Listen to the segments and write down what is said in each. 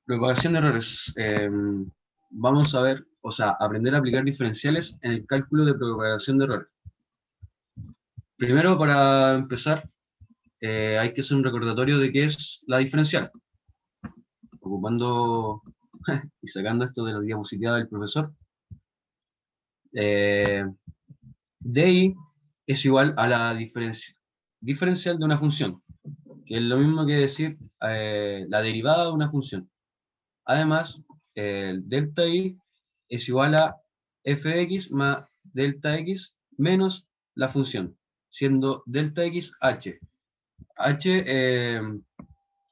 Propagación de errores. Vamos a ver, o sea, aprender a aplicar diferenciales en el cálculo de propagación de errores. Primero, para empezar, hay que hacer un recordatorio de qué es la diferencial. Ocupando y sacando esto de la diapositiva del profesor. Eh, DI es igual a la diferencial de una función, que es lo mismo que decir la derivada de una función. Además, el delta i es igual a f de x más delta x menos la función, siendo delta x h. H,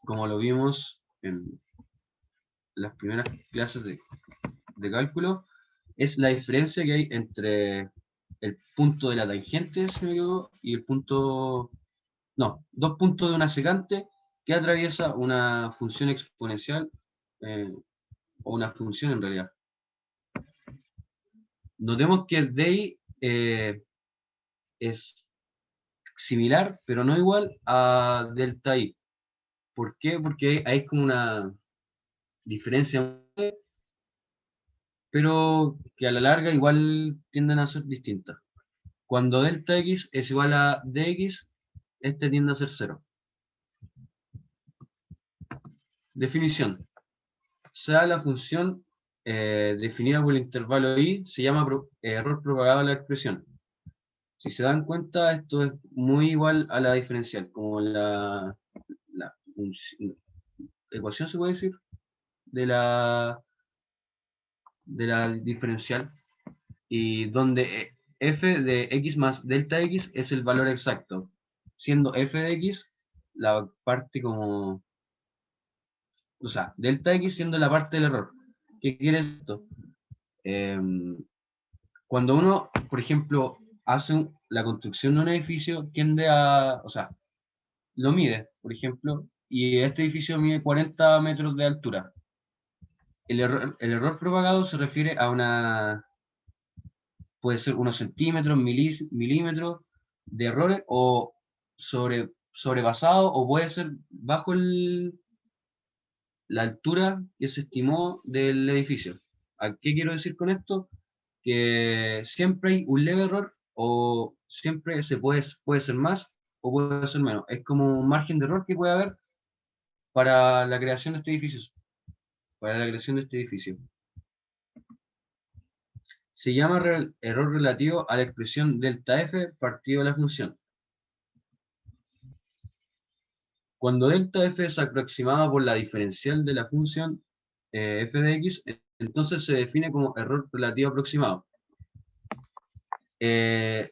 como lo vimos en las primeras clases de cálculo, es la diferencia que hay entre el punto de la tangente, si me equivoco, y el punto, no, dos puntos de una secante que atraviesa una función exponencial o una función en realidad. Notemos que el DEI es similar, pero no igual a delta I. ¿Por qué? Porque hay como una diferencia, pero que a la larga igual tienden a ser distintas. Cuando delta X es igual a dx, este tiende a ser cero. Definición. Sea la función definida por el intervalo I, se llama error propagado a la expresión. Si se dan cuenta, esto es muy igual a la diferencial, como la ecuación, se puede decir, de la diferencial, y donde f de x más delta x es el valor exacto, siendo f de x la parte como, o sea, delta x siendo la parte del error. ¿Qué quiere esto? Em, Cuando uno, por ejemplo, hace la construcción de un edificio, tiende a, o sea, lo mide, por ejemplo, y este edificio mide 40 metros de altura. El error propagado se refiere a una, puede ser unos centímetros, milímetros de errores, o sobrepasado, o puede ser bajo la altura que se estimó del edificio. ¿A qué quiero decir con esto? Que siempre hay un leve error, o siempre puede ser más o puede ser menos. Es como un margen de error que puede haber para la creación de este edificio. Para la creación de este edificio. Se llama error relativo a la expresión delta f partido de la función. Cuando delta f es aproximada por la diferencial de la función f de x, entonces se define como error relativo aproximado. Eh,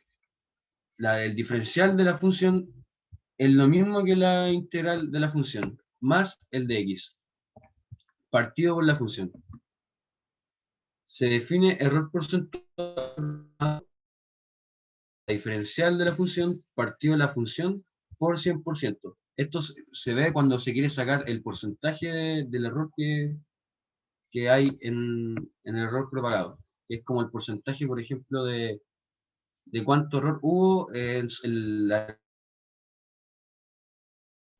el diferencial de la función es lo mismo que la integral de la función, más el de x, partido por la función. Se define error porcentual la diferencial de la función partido de la función por 100%. Esto se ve cuando se quiere sacar el porcentaje del error que hay en el error propagado. Es como el porcentaje, por ejemplo, de cuánto error hubo,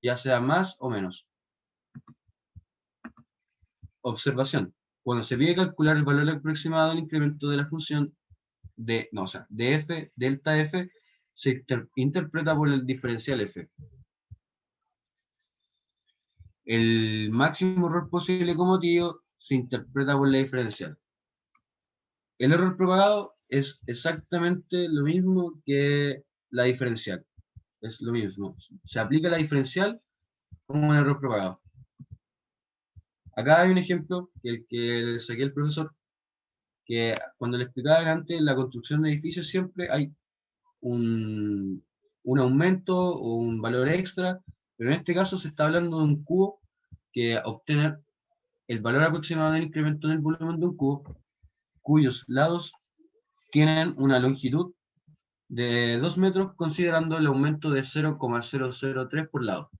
ya sea más o menos. Observación. Cuando se pide calcular el valor aproximado del incremento de la función no, o sea, de f, delta f, se interpreta por el diferencial f. El máximo error posible como motivo se interpreta por la diferencial. El error propagado es exactamente lo mismo que la diferencial. Es lo mismo. Se aplica la diferencial como un error propagado. Acá hay un ejemplo, el que le saqué al profesor, que cuando le explicaba antes, la construcción de edificios siempre hay un, un aumento o un valor extra, pero en este caso se está hablando de un cubo que obtener el valor aproximado del incremento en el volumen de un cubo, cuyos lados tienen una longitud de 2 metros, considerando el aumento de 0,003 por lado.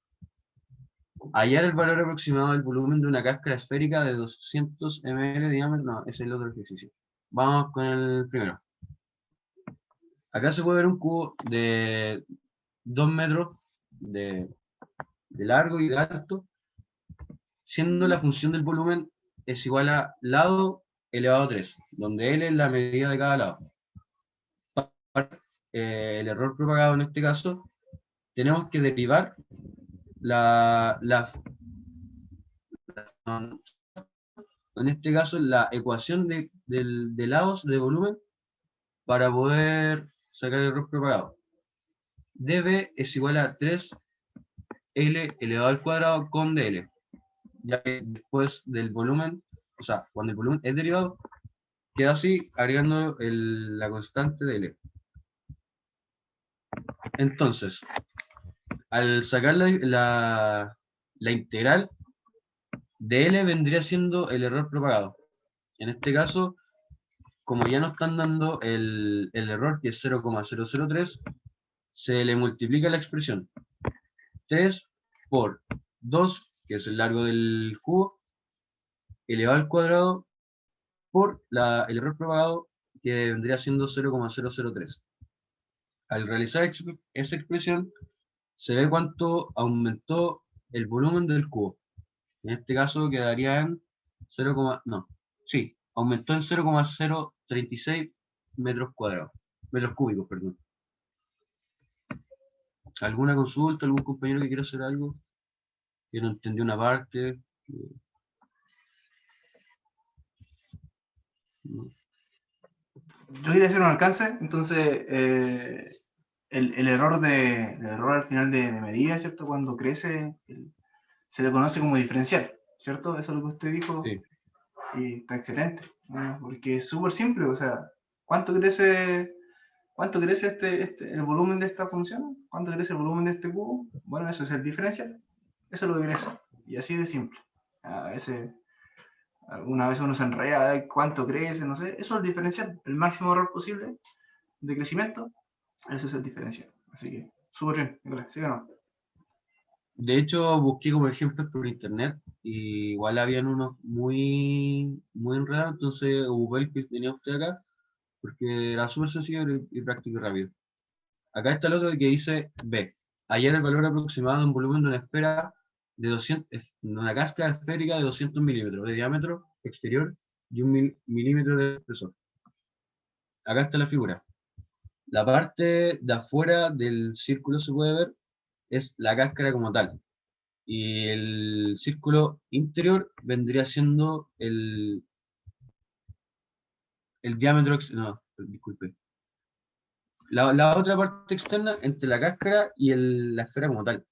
Hallar el valor aproximado del volumen de una cáscara esférica de 200 ml de diámetro. No, ese es el otro ejercicio. Vamos con el primero. Acá se puede ver un cubo de 2 metros de largo y de alto, siendo la función del volumen es igual a lado elevado a 3, donde L es la medida de cada lado. El error propagado en este caso, tenemos que derivar en este caso la ecuación de lados de volumen para poder sacar el error propagado. dB es igual a 3L elevado al cuadrado con dL, ya que después del volumen, o sea, cuando el volumen es derivado, queda así agregando la constante de L. Entonces, al sacar la integral de L vendría siendo el error propagado. En este caso, como ya nos están dando el error que es 0,003, se le multiplica la expresión 3 por 2, que es el largo del cubo, elevado al cuadrado por el error propagado, que vendría siendo 0,003. Al realizar esa expresión, se ve cuánto aumentó el volumen del cubo. En este caso quedaría en 0, no, sí, aumentó en 0,036 metros cuadrados, metros cúbicos, perdón. ¿Alguna consulta? ¿Algún compañero que quiera hacer algo? ¿Que no entendió una parte? No. Yo quería hacer un alcance, entonces el error el error al final de medida, ¿cierto? Cuando crece, se le conoce como diferencial, ¿cierto? Eso es lo que usted dijo Sí. y está excelente, ¿no? Porque es súper simple, o sea, ¿cuánto crece el volumen de esta función? ¿Cuánto crece el volumen de este cubo? Bueno, eso es el diferencial, eso es lo que crece, y así de simple. A veces, alguna vez uno se enreda, ¿cuánto crece? No sé, eso es el diferencial, el máximo error posible de crecimiento, eso es el diferencial. Así que, súper bien, Nicolás, síganos. De hecho, busqué como ejemplos por internet y igual habían unos muy enredados, entonces ocupé el que tenía usted acá porque era súper sencillo y práctico y rápido. Acá está el otro que dice B. Hallar el valor aproximado de un volumen de una esfera de 200, de una cáscara esférica de 200 milímetros de diámetro exterior y 1 milímetro de espesor. Acá está la figura. La parte de afuera del círculo se puede ver es la cáscara como tal. Y el círculo interior vendría siendo el diámetro, no, disculpe. La otra parte externa entre la cáscara y la esfera como tal.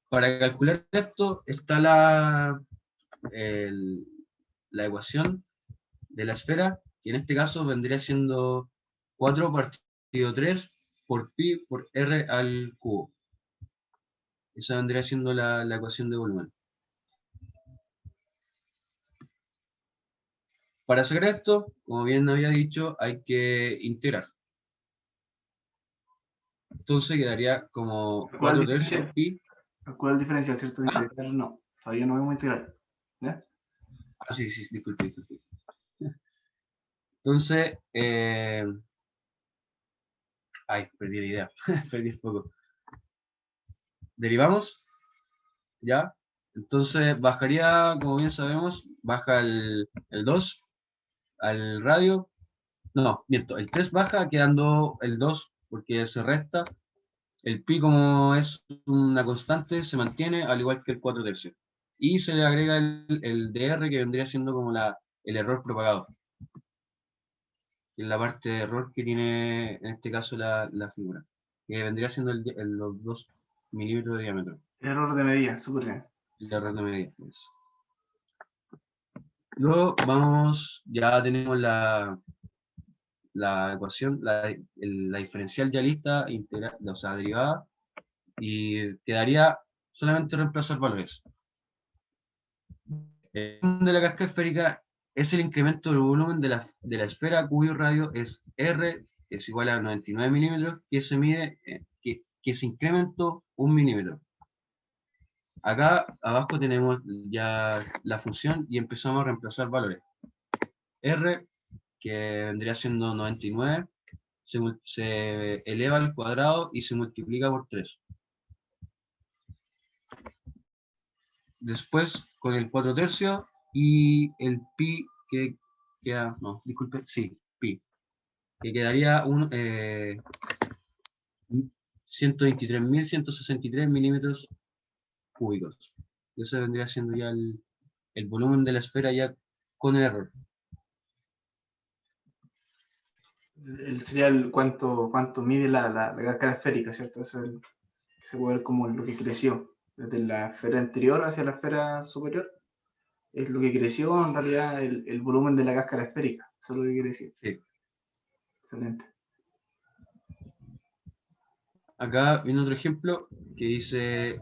Para calcular esto está la ecuación de la esfera, que en este caso vendría siendo 4 partido 3 por pi por r al cubo. Esa vendría siendo la ecuación de volumen. Para sacar esto, como bien había dicho, hay que integrar. Entonces quedaría como ¿Cuál 4 tercios diferencial? pi. ¿Cuál diferencial, cierto? Ah, Integral, no. Todavía no vemos integral. ¿Ya? sí, sí, disculpe. Entonces, perdí la idea, perdí un poco. Derivamos, ¿ya? Entonces bajaría, como bien sabemos, baja el 2 al radio. No, miento, el 3 baja quedando el 2 porque se resta. El pi como es una constante se mantiene al igual que el 4 tercios. Y se le agrega el dr que vendría siendo como el error propagado. Que es la parte de error que tiene en este caso la figura. Que vendría siendo los 2 milímetros de diámetro. Error de medida, súper bien. El error de medida. Pues. Luego vamos, ya tenemos la ecuación, la diferencial ya lista, integral, o sea, derivada, y quedaría solamente reemplazar valores. El volumen de la cascada esférica es el incremento del volumen de la esfera cuyo radio es R, es igual a 99 milímetros, que se mide, que se incrementó 1 milímetro. Acá abajo tenemos ya la función y empezamos a reemplazar valores. R, que vendría siendo 99, se eleva al cuadrado y se multiplica por 3. Después con el 4 tercios y el pi que queda, no, disculpe, sí, pi, que quedaría 123.163 milímetros cúbicos. Eso vendría siendo ya el volumen de la esfera ya con el error. Sería cuánto mide la cáscara esférica, ¿cierto? Eso es que se puede ver como lo que creció desde la esfera anterior hacia la esfera superior. Es lo que creció en realidad el volumen de la cáscara esférica. Eso es lo que quiere decir. Sí. Excelente. Acá viene otro ejemplo que dice,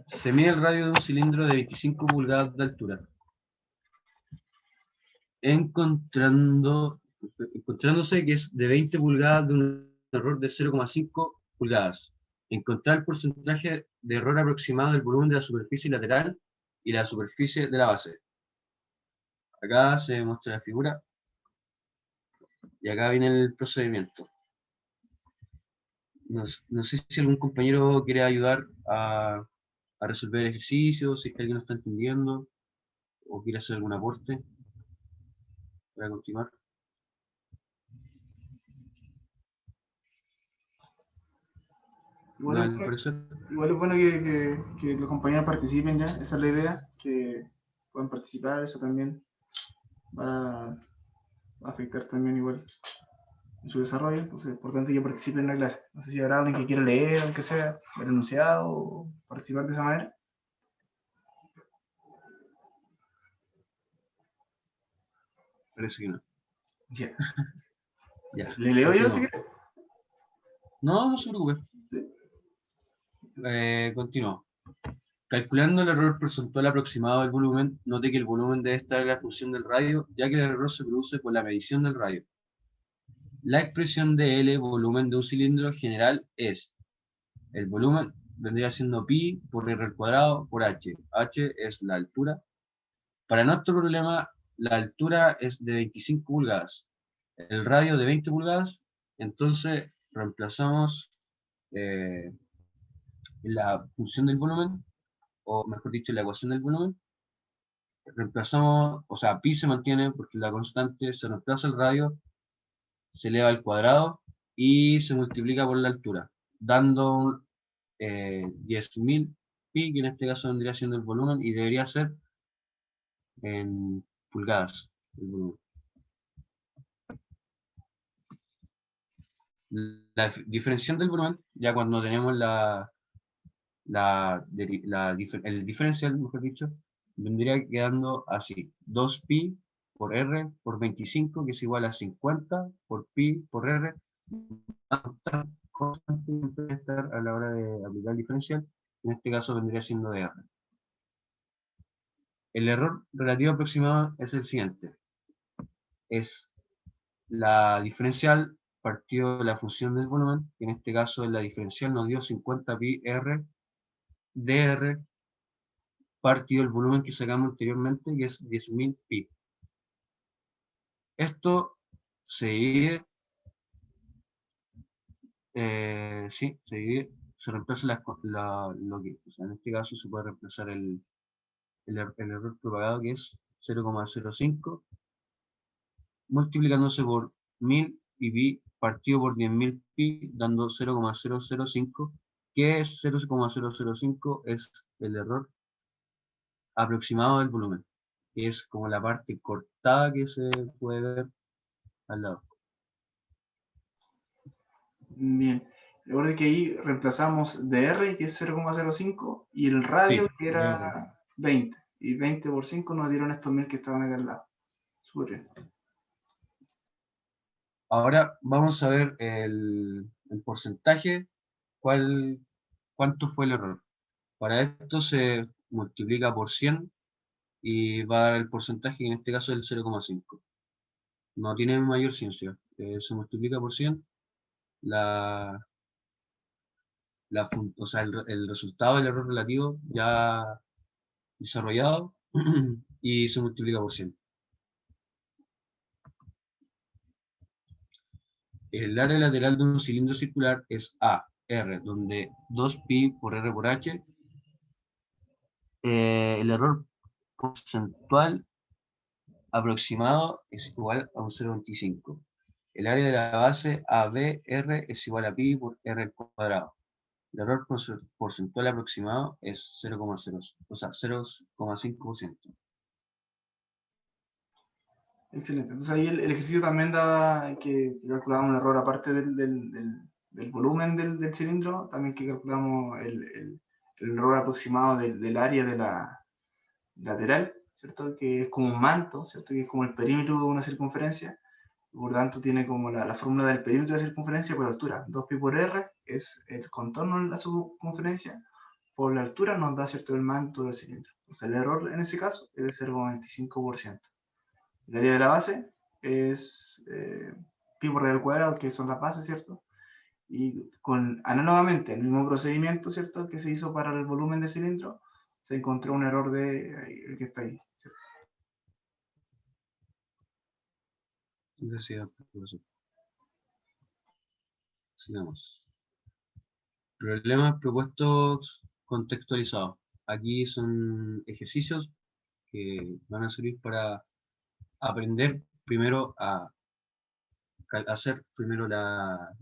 se mide el radio de un cilindro de 25 pulgadas de altura, encontrándose que es de 20 pulgadas de un error de 0,5 pulgadas. Encontrar el porcentaje de error aproximado del volumen de la superficie lateral y la superficie de la base. Acá se muestra la figura y acá viene el procedimiento. No sé si algún compañero quiere ayudar a resolver el ejercicio, si es que alguien lo está entendiendo o quiere hacer algún aporte para continuar. Igual es bueno que los compañeros participen ya, esa es la idea, que puedan participar, eso también va a afectar también igual en su desarrollo, entonces es importante que participen en la clase. No sé si habrá alguien que quiera leer, aunque sea el enunciado, o participar de esa manera. Parece que no. Ya. Ya. ¿Le leo yo si quiere? No, no se preocupe. Sí. Continúo. Calculando el error porcentual aproximado del volumen, note que el volumen debe estar en la función del radio, ya que el error se produce por la medición del radio. La expresión de L, volumen de un cilindro general, es el volumen, vendría siendo pi por r al cuadrado por h. H es la altura. Para nuestro problema, la altura es de 25 pulgadas, el radio de 20 pulgadas, entonces reemplazamos la función del volumen, o mejor dicho, la ecuación del volumen, reemplazamos, o sea, pi se mantiene porque la constante se reemplaza el radio, se eleva al cuadrado y se multiplica por la altura, dando 10.000 pi, que en este caso vendría siendo el volumen y debería ser en pulgadas el volumen. La diferenciación del volumen, ya cuando tenemos el diferencial, mejor dicho, vendría quedando así: 2pi por r por 25, que es igual a 50 por pi por r, constante estar a la hora de aplicar el diferencial, en este caso vendría siendo de r. El error relativo aproximado es el siguiente: es la diferencial partido de la función del volumen, que en este caso la diferencial nos dio 50 pi r dr partido el volumen que sacamos anteriormente, que es 10.000 pi. Esto se divide, se reemplaza o sea, en este caso se puede reemplazar el error propagado, que es 0,05, multiplicándose por 1000 y pi partido por 10.000 pi, dando 0,005, que es 0,005 es el error aproximado del volumen, que es como la parte cortada que se puede ver al lado. Bien. Recuerden que ahí reemplazamos dr, que es 0,05, y el radio, Sí, que era 20. Y 20 por 5 nos dieron estos 1000 que estaban acá al lado. Súper bien. ahora vamos a ver el porcentaje, cuánto fue el error. Para esto se multiplica por 100 y va a dar el porcentaje, que en este caso es el 0,5. No tiene mayor ciencia. Se multiplica por 100, o sea, el resultado del error relativo ya desarrollado y se multiplica por 100. El área lateral de un cilindro circular es A, R, donde 2pi por R por H. El error porcentual aproximado es igual a un 0,25. El área de la base ABR es igual a pi por R al cuadrado. El error porcentual aproximado es 0,0, o sea, 0,5%. Excelente. Entonces ahí el ejercicio también daba que calculamos un error aparte del volumen del cilindro, también que calculamos el error aproximado del área de la lateral, ¿cierto? Que es como un manto, ¿cierto? Que es como el perímetro de una circunferencia. Por tanto, tiene como la fórmula del perímetro de la circunferencia por altura. 2pi por r es el contorno de la circunferencia, por la altura nos da, ¿cierto?, el manto del cilindro. Entonces el error en ese caso es de 0,25%. El área de la base es pi por r al cuadrado, que son las bases, ¿cierto? Y análogamente el mismo procedimiento, ¿cierto?, que se hizo para el volumen del cilindro, se encontró un error el que está ahí, ¿cierto? Gracias, profesor. Sigamos. Problemas propuestos contextualizados. Aquí son ejercicios que van a servir para aprender primero a hacer primero la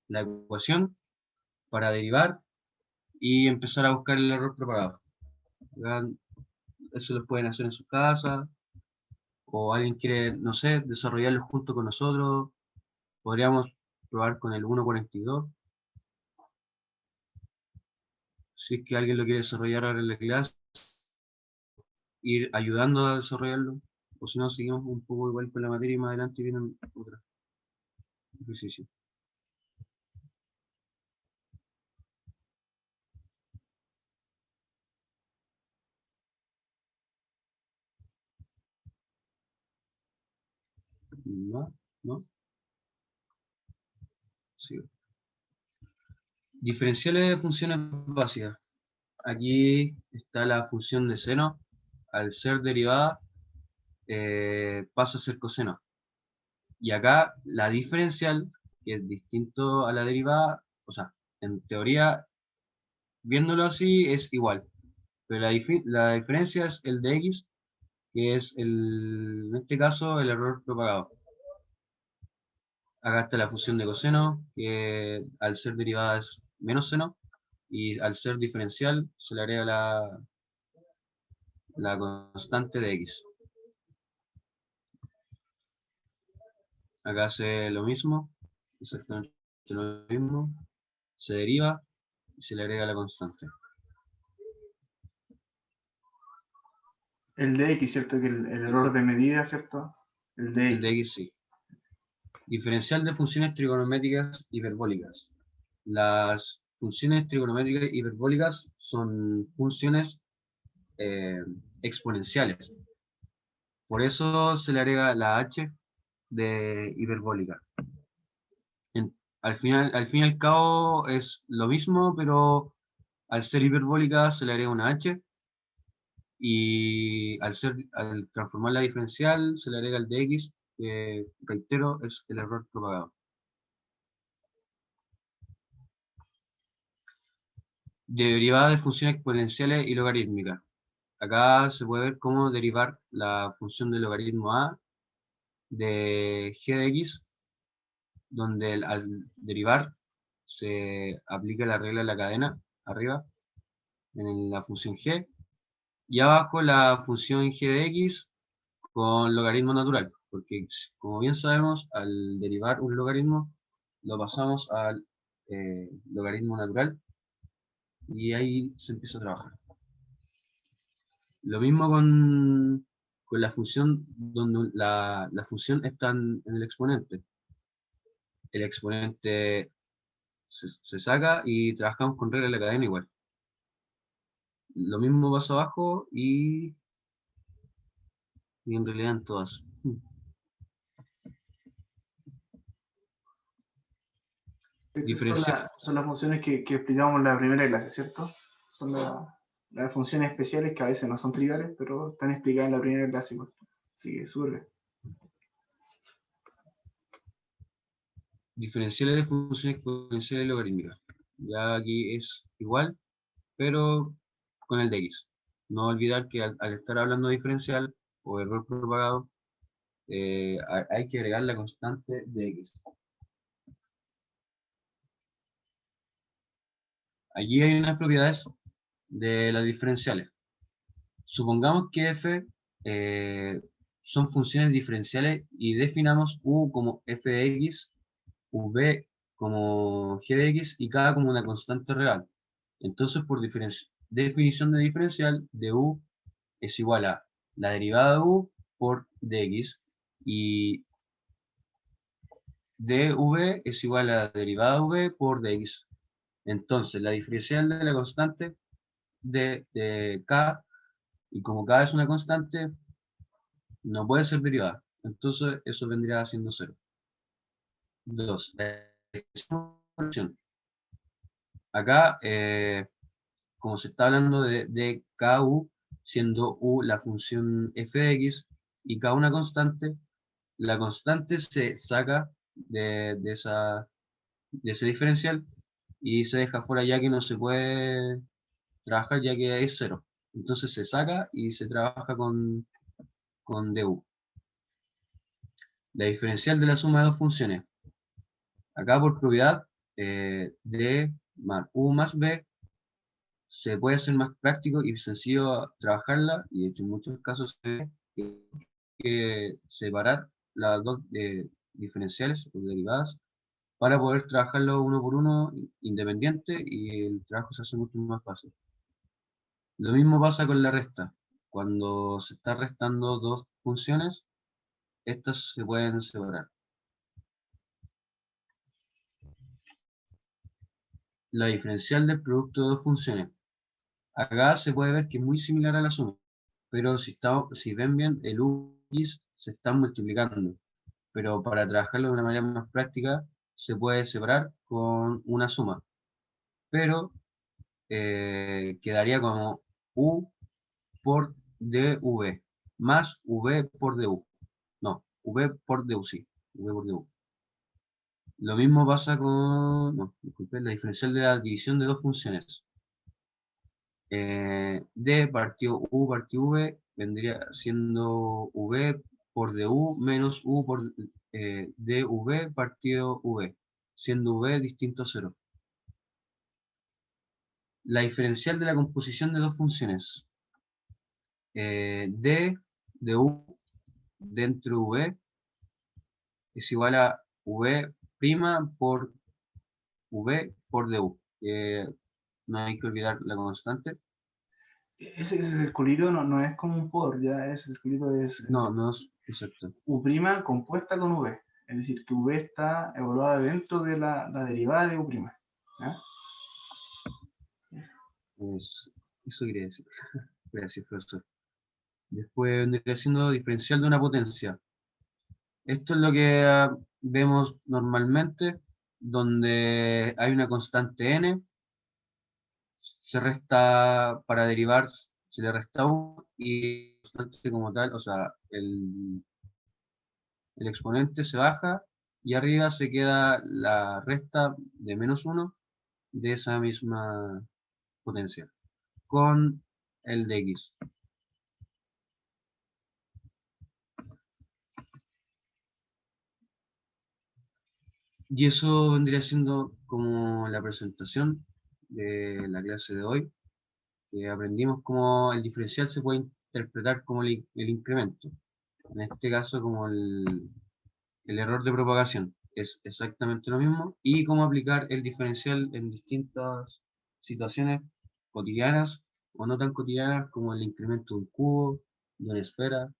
ecuación para derivar y empezar a buscar el error propagado. Eso lo pueden hacer en su casa, o alguien quiere, no sé, desarrollarlo junto con nosotros. Podríamos probar con el 1.42. Si es que alguien lo quiere desarrollar ahora en la clase, ir ayudando a desarrollarlo. O si no, seguimos un poco igual con la materia y más adelante vienen otros ejercicios. ¿No? ¿No? Sí. Diferenciales de funciones básicas. Aquí está la función de seno. Al ser derivada, pasa a ser coseno. Y acá la diferencial, que es distinto a la derivada, o sea, en teoría, viéndolo así, es igual. Pero la diferencia es el de x, que es en este caso el error propagado. Acá está la función de coseno, que al ser derivada es menos seno, y al ser diferencial se le agrega la constante de x. Acá hace lo mismo, exactamente lo mismo, se deriva y se le agrega la constante. El de x, ¿cierto? Que el error de medida, ¿cierto? El de El de x. x sí. Diferencial de funciones trigonométricas hiperbólicas. Las funciones trigonométricas hiperbólicas son funciones exponenciales. Por eso se le agrega la h de hiperbólica. Al fin y al cabo es lo mismo, pero al ser hiperbólica se le agrega una h, y al transformar la diferencial se le agrega el de x, que reitero es el error propagado. Derivada de funciones exponenciales y logarítmicas. Acá se puede ver cómo derivar la función de logaritmo a de g de x, donde al derivar se aplica la regla de la cadena arriba en la función g, y abajo la función g de x con logaritmo natural, porque como bien sabemos, al derivar un logaritmo lo pasamos al logaritmo natural y ahí se empieza a trabajar. Lo mismo con la función, donde la función está en el exponente. El exponente se saca y trabajamos con regla de la cadena igual. Lo mismo pasa abajo y en realidad en todas. Diferencial. Son las funciones que explicamos en la primera clase, ¿cierto? Son las funciones especiales que a veces no son triviales, pero están explicadas en la primera clase. Igual. Así que súper bien. Diferenciales de funciones exponenciales logarítmicas. Ya aquí es igual, pero con el de x. No olvidar que al estar hablando de diferencial o error propagado, hay que agregar la constante de x. Allí hay unas propiedades de las diferenciales. Supongamos que f son funciones diferenciales y definamos u como f de x, v como g de x y k como una constante real. Entonces, por definición de diferencial, de u es igual a la derivada de u por dx y dv es igual a la derivada de v por dx. Entonces, la diferencial de la constante de k, y como k es una constante, no puede ser derivada. Entonces, eso vendría siendo 0. 2. Acá, como se está hablando de ku, siendo u la función f de x y k una constante, la constante se saca de ese diferencial y se deja fuera ya que no se puede trabajar ya que es 0. Entonces se saca y se trabaja con du. La diferencial de la suma de dos funciones. Acá por propiedad d más u más b se puede hacer más práctico y sencillo trabajarla, y de hecho en muchos casos se ve que separar las dos diferenciales o derivadas para poder trabajarlo uno por uno independiente y el trabajo se hace mucho más fácil. Lo mismo pasa con la resta. Cuando se está restando dos funciones, estas se pueden separar. La diferencial del producto de dos funciones. Acá se puede ver que es muy similar a la suma, pero si ven bien, el u y se están multiplicando. Pero para trabajarlo de una manera más práctica, se puede separar con una suma. Pero quedaría como u por dv más v por du. No, v por du, sí. V por du. Lo mismo pasa con, no, disculpen, la diferencial de la división de dos funciones. D partido u partido v vendría siendo v por du menos u por dv partido v, siendo v distinto a 0. La diferencial de la composición de dos funciones. D de u dentro de v es igual a v' por v por du. No hay que olvidar la constante. Ese circulito no es como un por, ya ese circulito es No, no es exacto. u' compuesta con v. Es decir, que v está evaluada dentro de la derivada de u'. ¿Ya? Eso quería decir. Gracias, profesor. Después vendría siendo diferencial de una potencia. Esto es lo que vemos normalmente, donde hay una constante n, se resta para derivar, se le resta 1 y la constante como tal, o sea, el exponente se baja y arriba se queda la resta de menos 1 de esa misma potencia con el de x. Y eso vendría siendo como la presentación de la clase de hoy, que aprendimos cómo el diferencial se puede interpretar como el incremento, en este caso como el error de propagación. Es exactamente lo mismo, y cómo aplicar el diferencial en distintas situaciones cotidianas o no tan cotidianas, como el incremento de un cubo, de una esfera,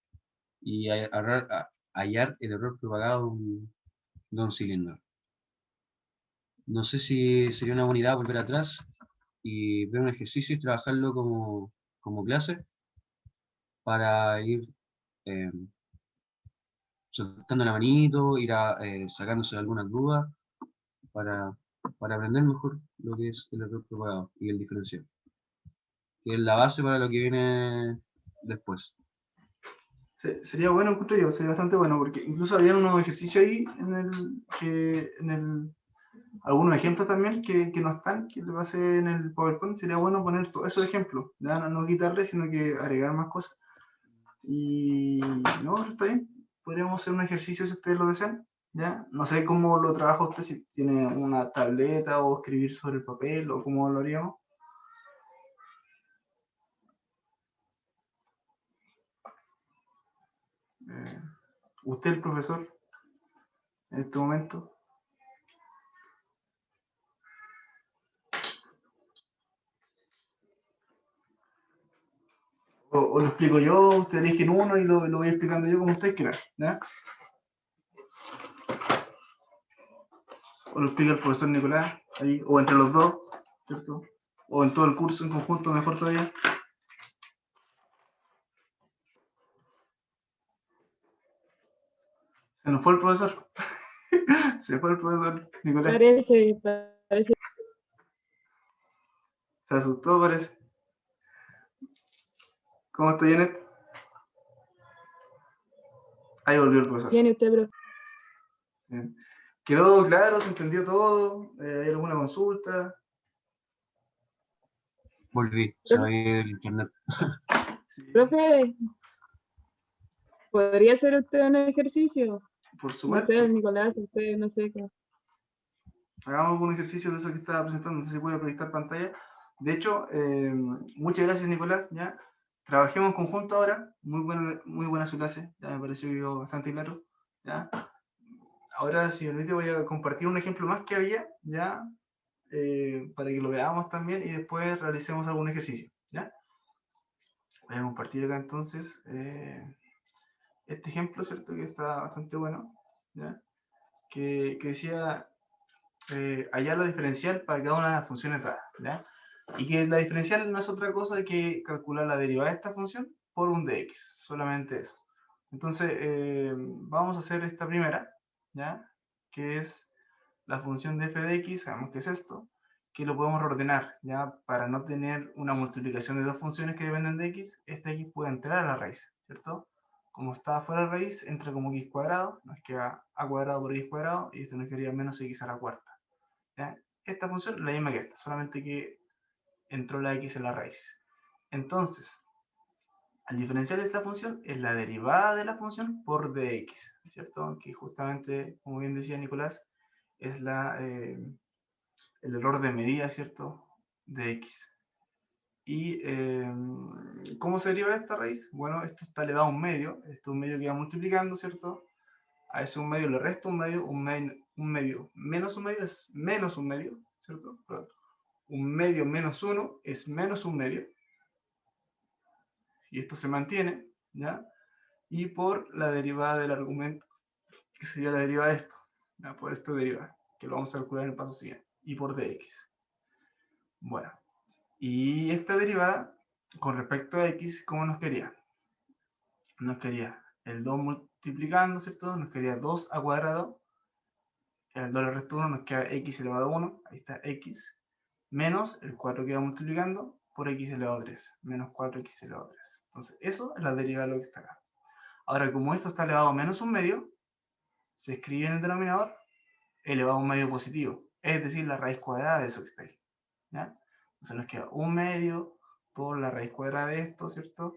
y hallar el error propagado de un cilindro. No sé si sería una buena idea volver atrás y ver un ejercicio y trabajarlo como clase para ir eh, soltando la manito, sacándose algunas dudas para, para aprender mejor lo que es el error propagado y el diferencial. que es la base para lo que viene después. Sería bueno, encuentro yo, sería bastante bueno, porque incluso había unos ejercicios ahí algunos ejemplos también que no están, que le pasé en el PowerPoint. Sería bueno poner todos esos ejemplos, ya no quitarle, sino que agregar más cosas. Y no, está bien. Podríamos hacer un ejercicio si ustedes lo desean, ¿ya? No sé cómo lo trabaja usted, si tiene una tableta o escribir sobre el papel o cómo lo haríamos. Usted, el profesor, en este momento. O lo explico yo, ustedes eligen uno y lo voy explicando yo como ustedes quieran, ¿ya? O lo explica el profesor Nicolás, ahí, o entre los dos, ¿cierto? O en todo el curso en conjunto, mejor todavía. Se nos fue el profesor. Se fue el profesor Nicolás. Parece. Se asustó, parece. ¿Cómo está, Janet? Ahí volvió el profesor. Bien, usted, bro. Bien. ¿Quedó claro? ¿Se entendió todo? ¿Hay alguna consulta? Volví, se va a ir el internet. Sí, Profe, ¿podría hacer usted un ejercicio? por No supuesto. sé, Nicolás, usted, no sé qué. Hagamos algún ejercicio de eso que estaba presentando. No sé si puede proyectar pantalla. De hecho, muchas gracias, Nicolás. ¿Ya? Trabajemos en conjunto ahora. Muy buena su clase. Ya me pareció que quedó bastante claro. ¿Ya? Ahora, si me permite, voy a compartir un ejemplo más que había, ¿ya? Para que lo veamos también y después realicemos algún ejercicio. ¿Ya? Voy a compartir acá entonces este ejemplo, ¿cierto? Que está bastante bueno. ¿Ya? Que decía hallar la diferencial para cada una de las funciones dadas, ¿ya? Y que la diferencial no es otra cosa que calcular la derivada de esta función por un dx, solamente eso. Entonces, vamos a hacer esta primera, ¿ya? Que es la función de f de x, sabemos que es esto, que lo podemos reordenar, ¿ya? Para no tener una multiplicación de dos funciones que dependen de x, esta x puede entrar a la raíz, ¿cierto? Como está fuera de raíz, entra como x cuadrado, nos queda a cuadrado por x cuadrado, y esto nos quedaría menos x a la cuarta. ¿Ya? Esta función la misma que esta, solamente que entró la x en la raíz. Entonces, el diferencial de esta función es la derivada de la función por dx, ¿cierto? Que justamente, como bien decía Nicolás, es el error de medida, ¿cierto? De x. ¿Y cómo se deriva esta raíz? Bueno, esto está elevado a un medio, esto es un medio que va multiplicando, ¿cierto? A ese un medio le resto un medio menos un medio es menos un medio, ¿cierto? Un medio menos 1 es menos un medio, y esto se mantiene, ¿ya? Y por la derivada del argumento, que sería la derivada de esto, ¿ya? Por esto derivada, que lo vamos a calcular en el paso siguiente, y por dx. Bueno, y esta derivada, con respecto a x, ¿cómo nos quería? Nos quería el 2 multiplicando, ¿cierto? Nos quería 2 a cuadrado, el 2 le resto 1, nos queda x elevado a 1, ahí está x, menos el 4 que va multiplicando por x elevado a 3, menos 4x elevado a 3. Entonces, eso es la derivada de lo que está acá. Ahora, como esto está elevado a menos un medio, se escribe en el denominador elevado a un medio positivo, es decir, la raíz cuadrada de eso que está ahí. ¿Ya? Entonces nos queda un medio por la raíz cuadrada de esto, ¿cierto?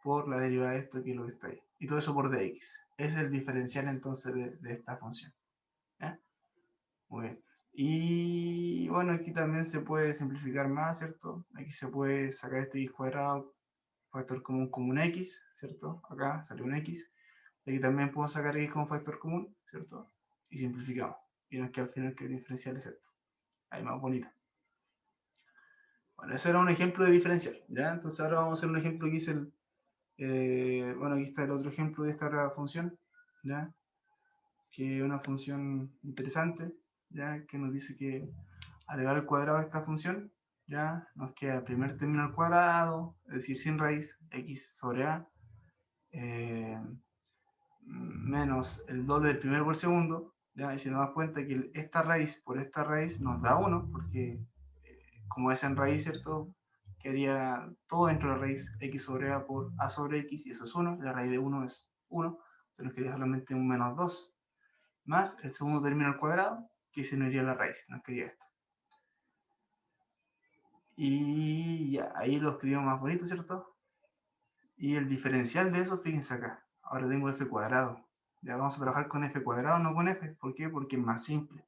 Por la derivada de esto, que es lo que está ahí. Y todo eso por dx. Ese es el diferencial entonces de esta función. ¿Ya? Muy bien. Y bueno, aquí también se puede simplificar más, ¿cierto? Aquí se puede sacar este x cuadrado, factor común como un x, ¿cierto? Acá sale un x. Aquí también puedo sacar x como factor común, ¿cierto? Y simplificamos. Y nos queda al final que el diferencial es esto. Ahí más bonito. Bueno, ese era un ejemplo de diferencial, ¿ya? Entonces ahora vamos a hacer un ejemplo que hice bueno, aquí está el otro ejemplo de esta función, ¿ya? Que es una función interesante, ¿ya? Que nos dice que al elevar al cuadrado de esta función, ¿ya? Nos queda el primer término al cuadrado, es decir, sin raíz, x sobre a, menos el doble del primero por segundo, ¿ya? Y si nos das cuenta que esta raíz por esta raíz nos da 1, porque como es en raíz, ¿cierto? quedaría todo dentro de la raíz x sobre a por a sobre x, y eso es 1, la raíz de 1 es 1, se nos quedaría solamente un menos 2, más el segundo término al cuadrado, que se nos iría a la raíz, nos quedaría esto. Y ya, ahí lo escribimos más bonito, ¿cierto? Y el diferencial de eso, fíjense acá, ahora tengo f cuadrado. Ya vamos a trabajar con f cuadrado, no con f. ¿Por qué? Porque es más simple.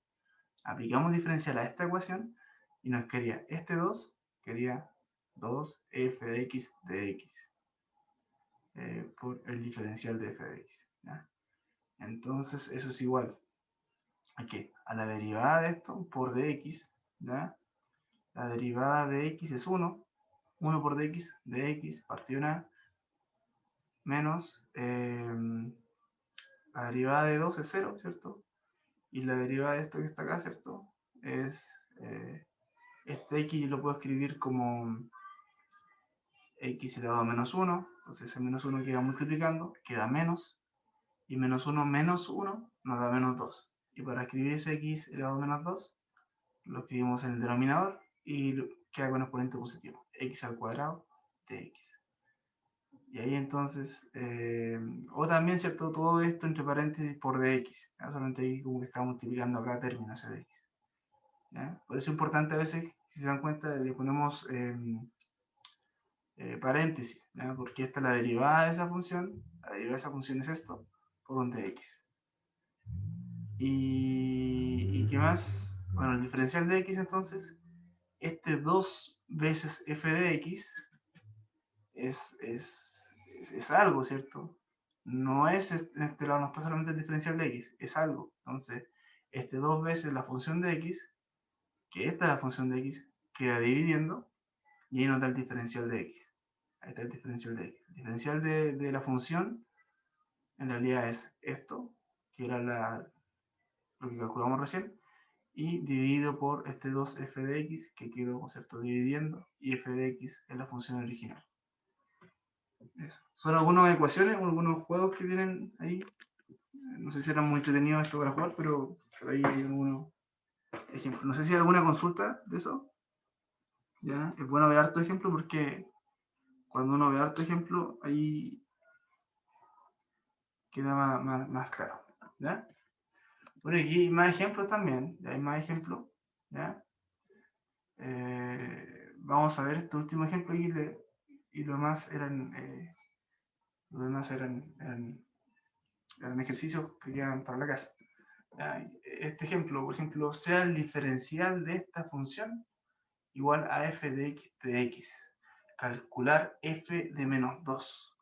Aplicamos diferencial a esta ecuación y nos quedaría este 2, quedaría 2f de x de x por el diferencial de f de x. ¿ya? Entonces eso es igual a que a la derivada de esto por dx, ¿ya? La derivada de x es 1 por dx de x partido en a menos la derivada de 2 es 0, ¿cierto? Y la derivada de esto que está acá, ¿cierto? Es este x yo lo puedo escribir como x elevado a menos 1, entonces ese menos 1 queda multiplicando, queda menos, y menos 1 nos da menos 2. Y para escribir ese x elevado a menos 2, lo escribimos en el denominador y queda con exponente positivo, x al cuadrado de x. Y ahí entonces, o también, ¿cierto? Todo esto entre paréntesis por dx, ¿ya? Solamente ahí como que está multiplicando acá términos de x. ¿ya? Por eso es importante a veces, si se dan cuenta, le ponemos paréntesis, ¿ya? Porque esta es la derivada de esa función, la derivada de esa función es esto, por un dx. ¿Y qué más? Bueno, el diferencial de x entonces, este 2 veces f de x es algo, ¿cierto? No es, en este lado no está solamente el diferencial de x, es algo. Entonces, este 2 veces la función de x, que esta es la función de x, queda dividiendo, y ahí nos da el diferencial de x. Ahí está el diferencial de x. El diferencial de la función, en realidad es esto, que era lo que calculamos recién, y dividido por este 2f de x, que quedó, ¿cierto?, dividiendo, y f de x es la función original. Eso. Son algunas ecuaciones, algunos juegos que tienen ahí. No sé si era muy entretenido esto para jugar, pero ahí hay algunos ejemplos. No sé si hay alguna consulta de eso. ¿Ya? Es bueno ver harto ejemplo porque cuando uno ve harto ejemplo, ahí queda más claro. ¿Ya? Bueno, aquí hay más ejemplos también. ¿ya? Hay más ejemplos. ¿Ya? Vamos a ver este último ejemplo aquí y lo demás eran ejercicios que quedan para la casa. Este ejemplo, por ejemplo, sea el diferencial de esta función igual a f de x de x. Calcular f de menos 2.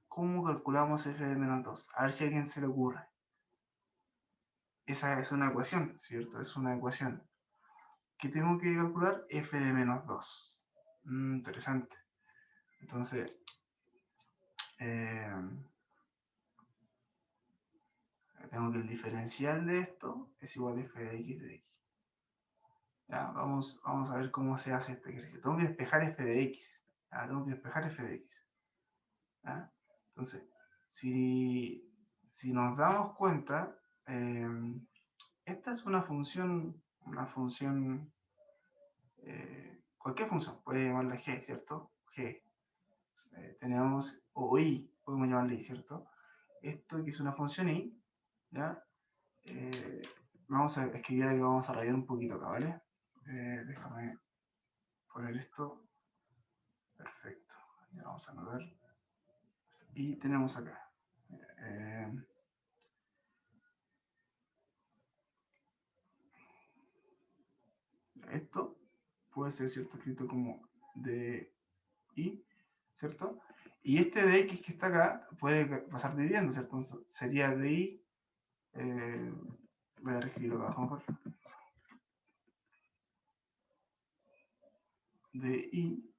¿Cómo calculamos f de menos 2? A ver si a alguien se le ocurre. Esa es una ecuación, ¿cierto? Es una ecuación. ¿Qué tengo que calcular? F de menos 2. Interesante. Entonces, tengo que el diferencial de esto es igual a f de x de x. Ya, vamos a ver cómo se hace este ejercicio. Tengo que despejar f de x. Ya, tengo que despejar f de x. ¿Ya? Entonces, si nos damos cuenta, esta es una función, cualquier función, puede llamarla g, ¿cierto? G. Tenemos, o y, podemos llamarla y, ¿cierto? Esto que es una función y, ¿ya? Vamos a escribir aquí, vamos a rayar un poquito acá, ¿vale? Déjame poner esto. Perfecto. Ya vamos a ver. Y tenemos acá. Esto puede ser, ¿cierto?, escrito como DI, ¿cierto? Y este de x que está acá puede pasar dividiendo, ¿cierto? Entonces sería DI, voy a reescribirlo acá abajo mejor. DI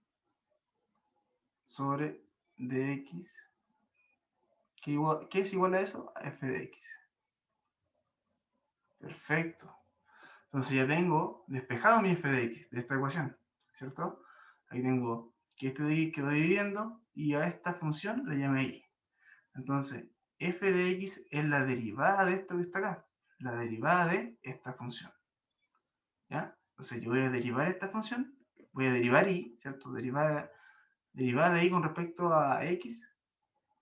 sobre dx, ¿qué es igual a eso? A f de x. Perfecto. Entonces ya tengo despejado mi f de x de esta ecuación, ¿cierto? Ahí tengo que este de x quedó dividiendo y a esta función le llamé y. Entonces, f de x es la derivada de esto que está acá, la derivada de esta función. ¿Ya? Entonces yo voy a derivar esta función, voy a derivar y, ¿cierto? Derivada de y con respecto a x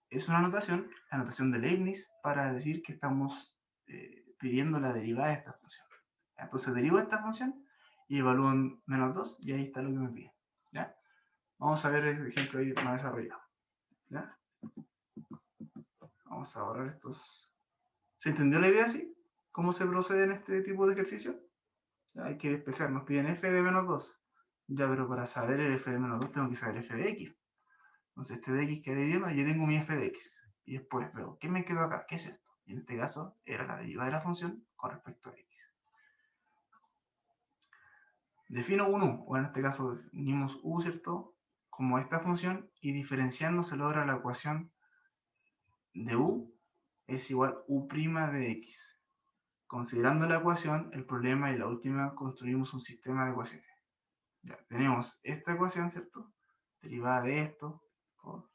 es una notación, la notación de Leibniz, para decir que estamos pidiendo la derivada de esta función. Entonces derivo esta función y evalúo en menos 2 y ahí está lo que me pide. ¿Ya? Vamos a ver el ejemplo ahí más desarrollado. ¿Ya? Vamos a borrar estos. ¿Se entendió la idea así? ¿Cómo se procede en este tipo de ejercicio? Ya, hay que despejar, nos piden f de menos 2. Ya, pero para saber el f de menos 2 tengo que saber f de x. Entonces este de x que dividiendo, yo tengo mi f de x. Y después veo, ¿qué me quedó acá? ¿Qué es esto? Y en este caso era la derivada de la función con respecto a x. Defino un u, o en este caso definimos u, ¿cierto? Como esta función, y diferenciando se logra la ecuación de u es igual u' de x. Considerando la ecuación, el problema y la última, construimos un sistema de ecuaciones. Ya, tenemos esta ecuación, ¿cierto? Derivada de esto, por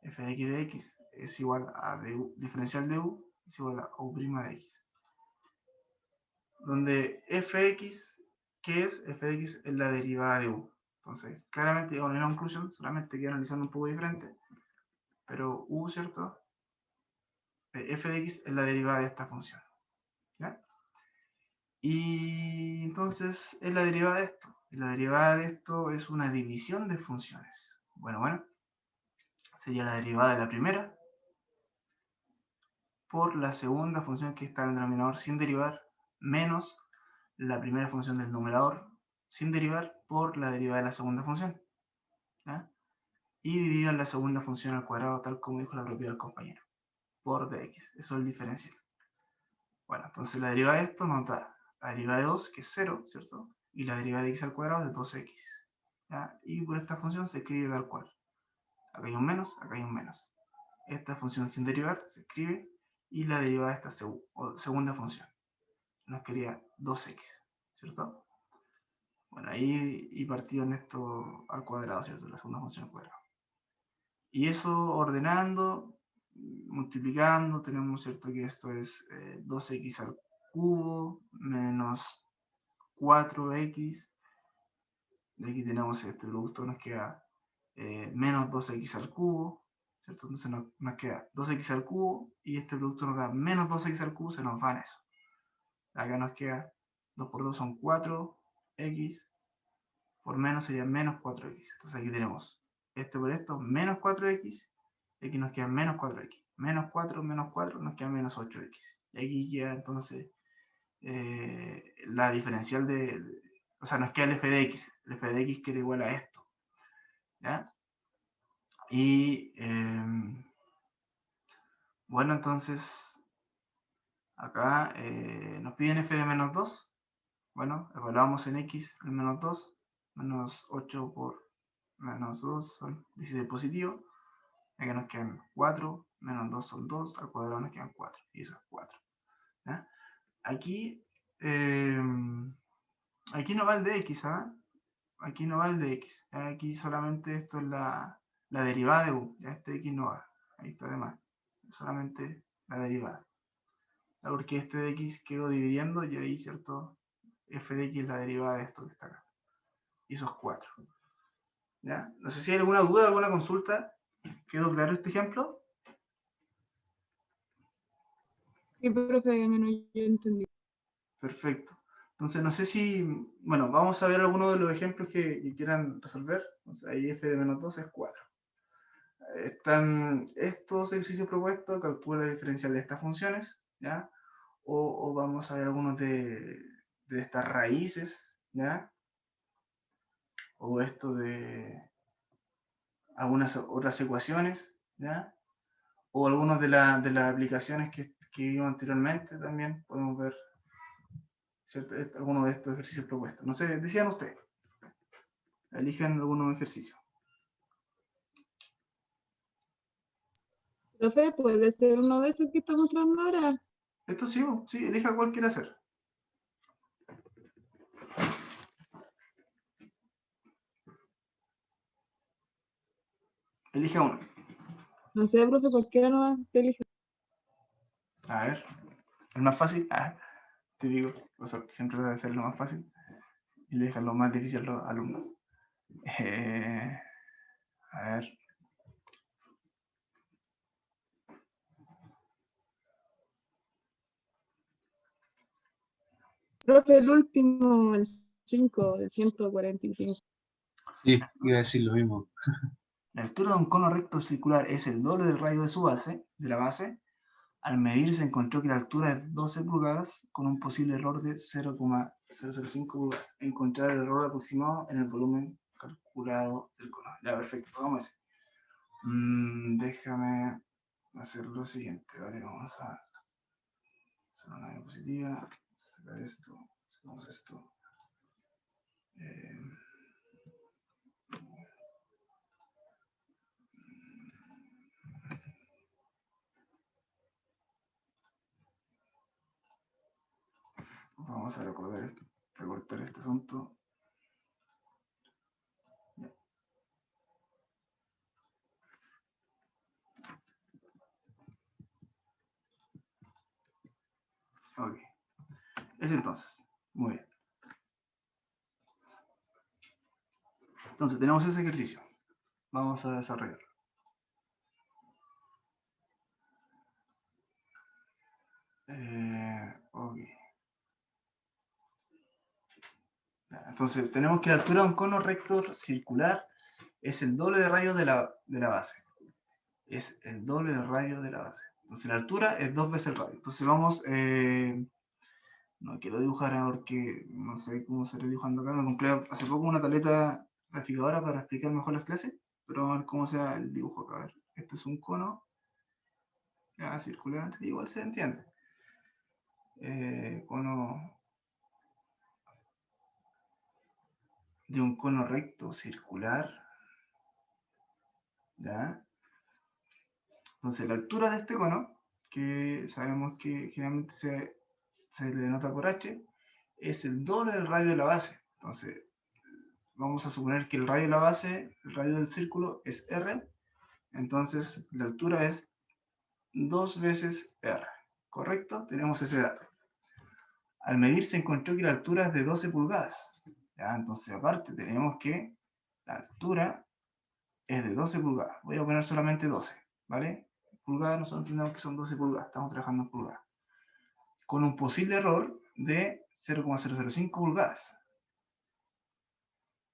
f de x de x es igual a du, diferencial de u es igual a u' de x. Donde fx, ¿qué es? F de x es la derivada de u. Entonces, claramente, con una conclusión, solamente queda analizando un poco diferente, pero u, ¿cierto? F de x es la derivada de esta función. ¿Ya? Y entonces es la derivada de esto. Y la derivada de esto es una división de funciones. Bueno, sería la derivada de la primera por la segunda función que está en el denominador sin derivar, menos la primera función del numerador sin derivar por la derivada de la segunda función. ¿Ya? Y dividido en la segunda función al cuadrado, tal como dijo la propiedad del compañero, por dx. Eso es el diferencial. Bueno, entonces la derivada de esto nos da la derivada de 2, que es 0, ¿cierto? Y la derivada de x al cuadrado es de 2x. ¿Ya? Y por esta función se escribe tal cual. Acá hay un menos, acá hay un menos. Esta función sin derivar se escribe y la derivada de esta segunda función nos quedaría 2x, ¿cierto? Bueno, ahí y partido en esto al cuadrado, ¿cierto? La segunda función al cuadrado. Y eso ordenando, multiplicando, tenemos, ¿cierto? Que esto es 2x al cubo menos 4x. De aquí tenemos este producto, nos queda menos 2x al cubo, ¿cierto? Entonces nos queda 2x al cubo y este producto nos da menos 2x al cubo, se nos va en eso. Acá nos queda 2 por 2 son 4x, por menos sería menos 4x. Entonces aquí tenemos este por esto, menos 4x, y aquí nos queda menos 4x. Menos 4, menos 4, nos queda menos 8x. Y aquí queda entonces la diferencial o sea, nos queda el f de x. El f de x que era igual a esto. ¿Ya? Y bueno, entonces acá nos piden f de menos 2. Bueno, evaluamos en x el menos 2. Menos 8 por menos 2 son 16 positivo. Acá nos quedan 4. Menos 2 son 2. Al cuadrado nos quedan 4. Y eso es 4. ¿Ya? Aquí, aquí no va el de x, ¿ah? Aquí no va el de x. Aquí solamente esto es la derivada de u. Ya este de x no va. Ahí está de más. Solamente la derivada. Porque este de x quedó dividiendo y ahí, ¿cierto? F de x es la derivada de esto que está acá. Y eso es 4. ¿Ya? No sé si hay alguna duda, alguna consulta. ¿Quedó claro este ejemplo? Sí, profe, al menos yo entendí. Perfecto. Entonces, no sé si, bueno, vamos a ver algunos de los ejemplos que quieran resolver. Entonces, ahí f de menos 2 es 4. Están estos ejercicios propuestos, calcula la diferencial de estas funciones, ¿ya? O vamos a ver algunos de estas raíces, ¿ya? O esto de algunas otras ecuaciones, ¿ya? O algunos de las aplicaciones que vimos anteriormente también podemos ver, ¿cierto? Algunos de estos ejercicios propuestos. No sé, decían ustedes. Elijan algunos ejercicios. Profe, ¿puede ser uno de esos que está mostrando ahora? Esto sí, sí, elija cuál quiera hacer. Elija uno. No sé, profe, cualquiera no te elige. A ver, el más fácil. Te digo, o sea, siempre debe ser lo más fácil. y le dejan lo más difícil a los alumnos. A ver. Profe, el último, el 5 de 145. Sí, iba a decir lo mismo. La altura de un cono recto circular es el doble del radio de su base, de la base. Al medir se encontró que la altura es 12 pulgadas con un posible error de 0,005 pulgadas. Encontrar el error aproximado en el volumen calculado del cono. Ya, perfecto, vamos a hacer. Déjame hacer lo siguiente, ¿vale? Vamos a hacer una diapositiva, sacar esto, sacamos esto. Vamos a recortar este asunto. Ya. Ok. Es entonces. Muy bien. Entonces tenemos ese ejercicio. Vamos a desarrollarlo. Ok. Entonces tenemos que la altura de un cono recto circular es el doble de radio de la base. Es el doble del radio de la base. Entonces la altura es 2 veces el radio. Entonces vamos, no quiero dibujar ahora porque no sé cómo seré dibujando acá. Me compré hace poco una tableta graficadora para explicar mejor las clases, pero vamos a ver cómo sea el dibujo acá. A ver, este es un cono ya, circular, igual se entiende. Cono de un cono recto circular, ¿ya? Entonces la altura de este cono, que sabemos que generalmente se le denota por h, es el doble del radio de la base. Entonces vamos a suponer que el radio de la base, el radio del círculo es r, entonces la altura es 2 veces r, ¿correcto? Tenemos ese dato. Al medir se encontró que la altura es de 12 pulgadas. ¿Ya? Entonces aparte tenemos que la altura es de 12 pulgadas. Voy a poner solamente 12, ¿vale? Pulgadas, nosotros entendemos que son 12 pulgadas, estamos trabajando en pulgadas. Con un posible error de 0,005 pulgadas.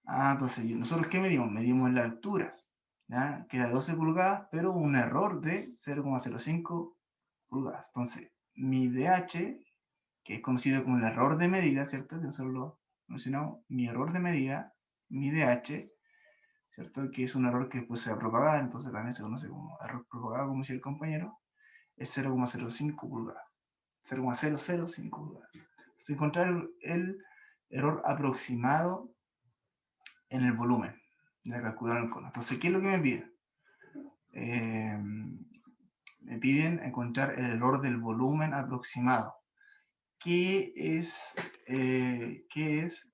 Entonces, ¿nosotros qué medimos? Medimos la altura, ¿ya? Que era 12 pulgadas, pero un error de 0,05 pulgadas. Entonces, mi DH, que es conocido como el error de medida, ¿cierto? Que nosotros lo mencionamos, mi error de medida, mi DH, ¿cierto? Que es un error que después se va a propagar, entonces también se conoce como error propagado, como decía el compañero, es 0,05 pulgadas. 0,005 pulgadas. Entonces, encontrar el error aproximado en el volumen de calcular el cono. Entonces, ¿qué es lo que me piden? Me piden encontrar el error del volumen aproximado. ¿Qué es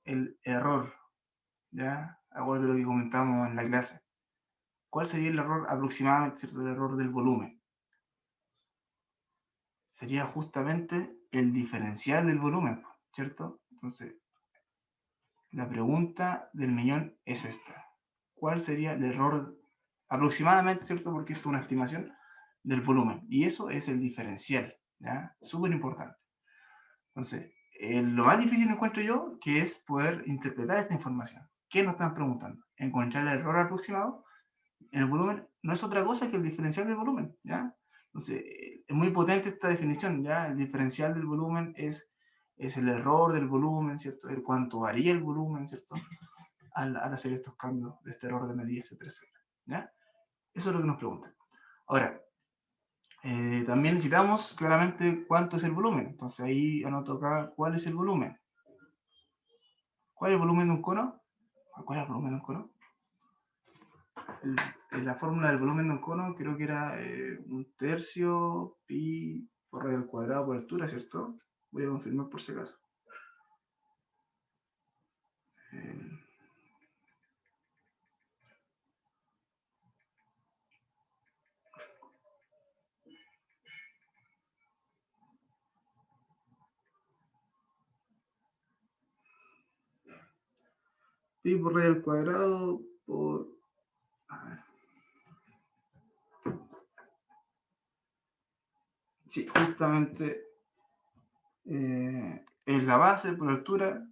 el error? ¿Ya? Acuérdate de lo que comentamos en la clase. ¿Cuál sería el error aproximadamente, ¿cierto? El error del volumen. Sería justamente el diferencial del volumen, ¿cierto? Entonces, la pregunta del millón es esta. ¿Cuál sería el error aproximadamente, ¿cierto? Porque esto es una estimación del volumen. Y eso es el diferencial, ¿ya? Súper importante. Entonces, lo más difícil encuentro yo, que es poder interpretar esta información. ¿Qué nos están preguntando? Encontrar el error aproximado en el volumen no es otra cosa que el diferencial del volumen, ¿ya? Entonces, es muy potente esta definición, ¿ya? El diferencial del volumen es el error del volumen, ¿cierto? El cuánto varía el volumen, ¿cierto? Al hacer estos cambios de este error de medida, etcétera, etcétera, ¿ya? Eso es lo que nos preguntan. Ahora, también necesitamos claramente cuánto es el volumen. Entonces ahí anoto acá cuál es el volumen. ¿Cuál es el volumen de un cono? ¿Cuál es el volumen de un cono? La fórmula del volumen de un cono creo que era 1/3 pi por radio al cuadrado por altura, ¿cierto? Voy a confirmar por si acaso. pi por radio al cuadrado por... A ver. Sí, justamente es la base por altura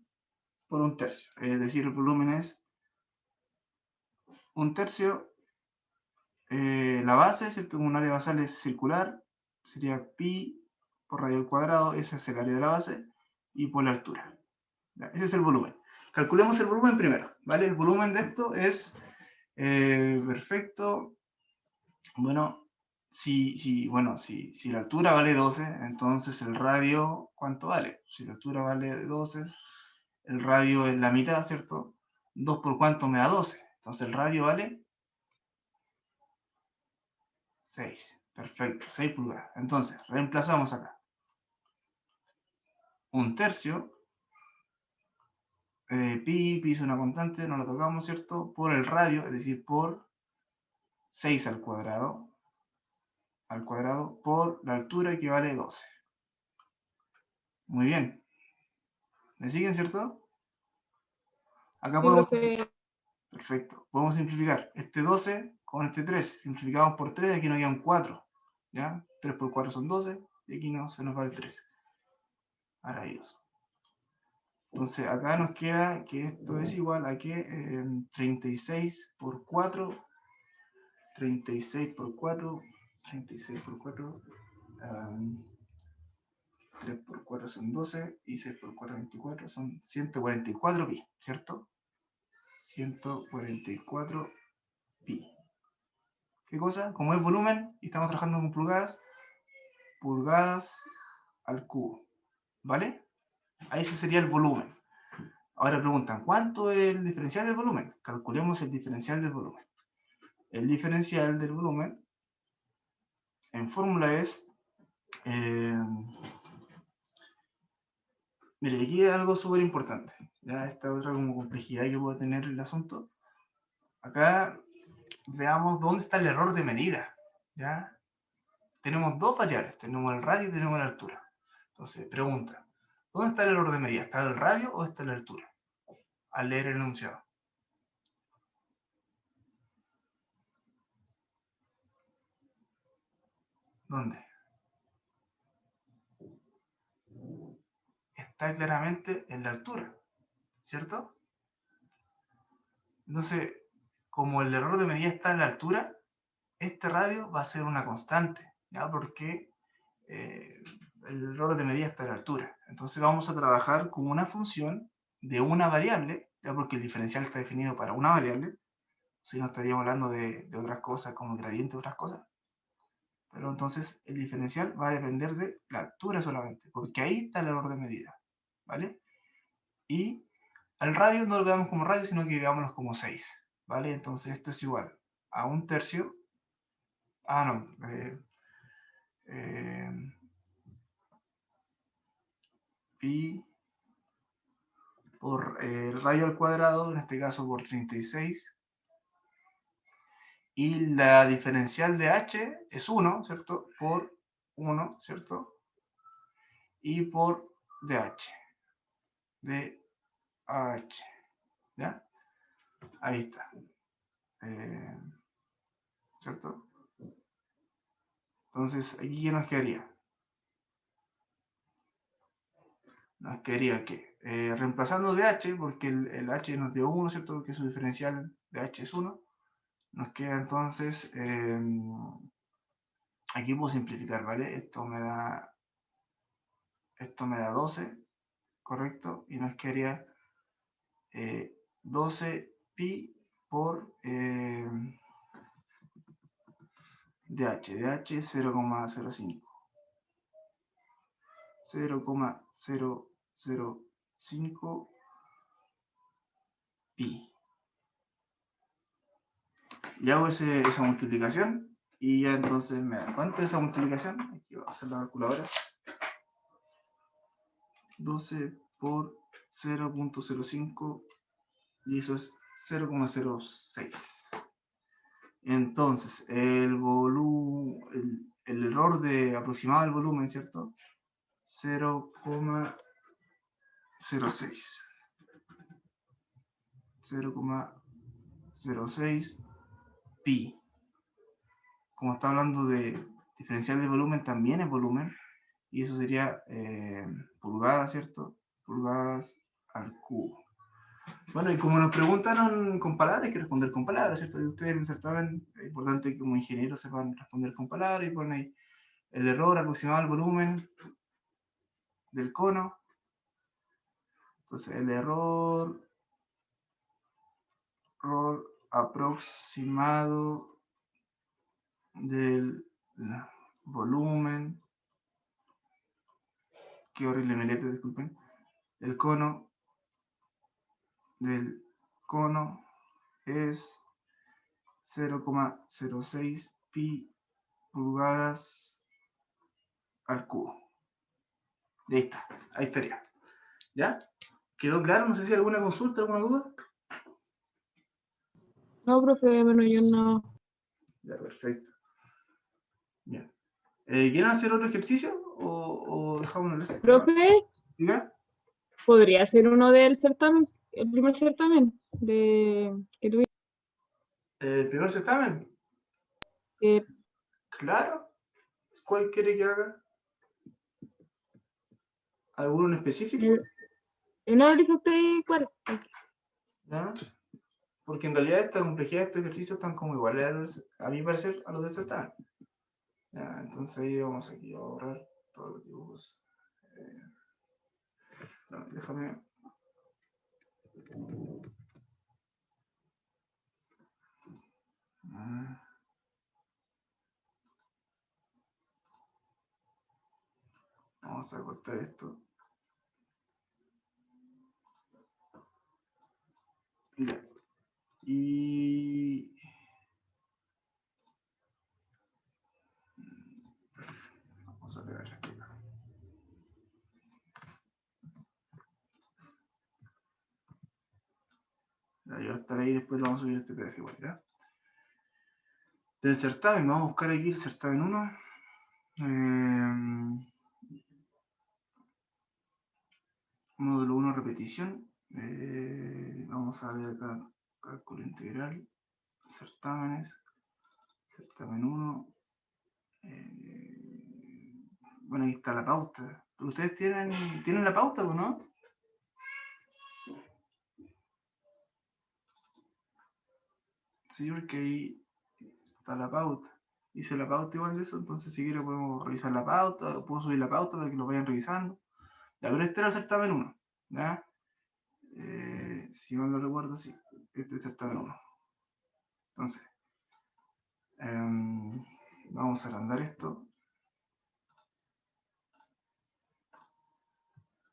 por 1/3. Es decir, el volumen es 1/3. La base, ¿cierto? Un área basal es circular, sería pi por radio al cuadrado, ese es el área de la base, y por la altura. ¿Ya? Ese es el volumen. Calculemos el volumen primero, ¿vale? El volumen de esto es perfecto. Bueno, si la altura vale 12, entonces el radio, ¿cuánto vale? Si la altura vale 12, el radio es la mitad, ¿cierto? 2 por cuánto me da 12. Entonces el radio vale 6. Perfecto, 6 pulgadas. Entonces, reemplazamos acá. 1/3. Pi es una constante, no la tocamos, ¿cierto? Por el radio, es decir, por 6 al cuadrado, por la altura que vale 12. Muy bien. ¿Me siguen, cierto? Acá Sí, podemos... profe. Perfecto. Podemos simplificar este 12 con este 3. Simplificamos por 3, aquí nos quedan 4. ¿Ya? 3 por 4 son 12, y aquí no, se nos va el 3. Maravilloso. Entonces acá nos queda que esto es igual a que 36 por 4, 36 por 4, 36 por 4, 3 por 4 son 12 y 6 por 4 24, son 144 pi, ¿cierto? 144 pi. ¿Qué cosa? Como es volumen y estamos trabajando con pulgadas al cubo, ¿vale? Ahí ese sería el volumen. Ahora preguntan, ¿cuánto es el diferencial del volumen? Calculemos el diferencial del volumen. El diferencial del volumen en fórmula es... mire, aquí hay algo súper importante. Ya esta otra como complejidad que puede tener el asunto. Acá veamos dónde está el error de medida. ¿Ya? Tenemos dos variables, tenemos el radio y tenemos la altura. Entonces, pregunta, ¿dónde está el error de medida? ¿Está el radio o está la altura? Al leer el enunciado. ¿Dónde? Está claramente en la altura, ¿cierto? Entonces, como el error de medida está en la altura, este radio va a ser una constante, ¿ya? Porque el error de medida está en la altura. Entonces vamos a trabajar con una función de una variable, ¿ya? Porque el diferencial está definido para una variable, si no estaríamos hablando de otras cosas como el gradiente de otras cosas. Pero entonces el diferencial va a depender de la altura solamente, porque ahí está el error de medida, ¿vale? Y al radio no lo veamos como radio, sino que veámoslo como 6, ¿vale? Entonces esto es igual a 1/3. No. Pi por el radio al cuadrado, en este caso por 36. Y la diferencial de h es 1, ¿cierto? Por 1, ¿cierto? Y por dh. dh. ¿Ya? Ahí está. ¿Cierto? Entonces, aquí ¿qué nos quedaría? Nos quedaría que, reemplazando dh, porque el h nos dio 1, ¿cierto? Porque su diferencial de h es 1. Nos queda entonces, aquí puedo simplificar, ¿vale? Esto me da 12, ¿correcto? Y nos quedaría 12 pi por dh 0,05. 0,005 pi. Y hago esa multiplicación y ya entonces me da. ¿Cuánto es esa multiplicación? Aquí voy a hacer la calculadora. 12 por 0,05 y eso es 0,06. Entonces, el error de aproximado del volumen, ¿cierto? 0,06. 0,06 pi. Como está hablando de diferencial de volumen, también es volumen, y eso sería pulgadas, ¿cierto? Pulgadas al cubo. Bueno, y como nos preguntaron con palabras, hay que responder con palabras, ¿cierto? Y ustedes en el certamen, es importante que como ingenieros sepan responder con palabras, y ponen ahí el error aproximado al volumen del cono. Entonces, el error aproximado del volumen, qué horrible me letra, disculpen, el cono del cono es 0,06 pi pulgadas al cubo. Ahí está, ahí estaría. ¿Ya? ¿Quedó claro? No sé si hay alguna consulta, alguna duda. No, profe, bueno, yo no. Ya, perfecto. Bien. ¿Quieren hacer otro ejercicio o dejamos el Profe, ¿Diga? ¿podría ser uno del certamen? El primer certamen que tuviste. ¿El primer certamen? Claro. ¿Cuál quiere que haga? ¿Alguno en específico? No, dijo usted cuál. ¿Ya? Porque en realidad esta complejidad de estos ejercicios están como iguales, a mi parecer, a los del certamen. ¿Ya? Entonces ahí vamos aquí a borrar todos los dibujos. No, déjame. Vamos a cortar esto. Ya. Y vamos a pegar esto. Ya, va a estar ahí, después lo vamos a subir este PDF igual, ¿ya? Del certamen, vamos a buscar aquí el certamen 1. Módulo 1, repetición. Vamos a ver acá, cálculo integral, certámenes, certamen 1. Bueno, ahí está la pauta. ¿Ustedes tienen la pauta o no? Sí, porque ahí está la pauta. Hice la pauta igual de eso, entonces si quieren podemos revisar la pauta, puedo subir la pauta para que lo vayan revisando. Ya, pero este era el certamen 1, ¿ya? Si mal no recuerdo, sí, este es el certamen 1. Entonces, vamos a agrandar esto.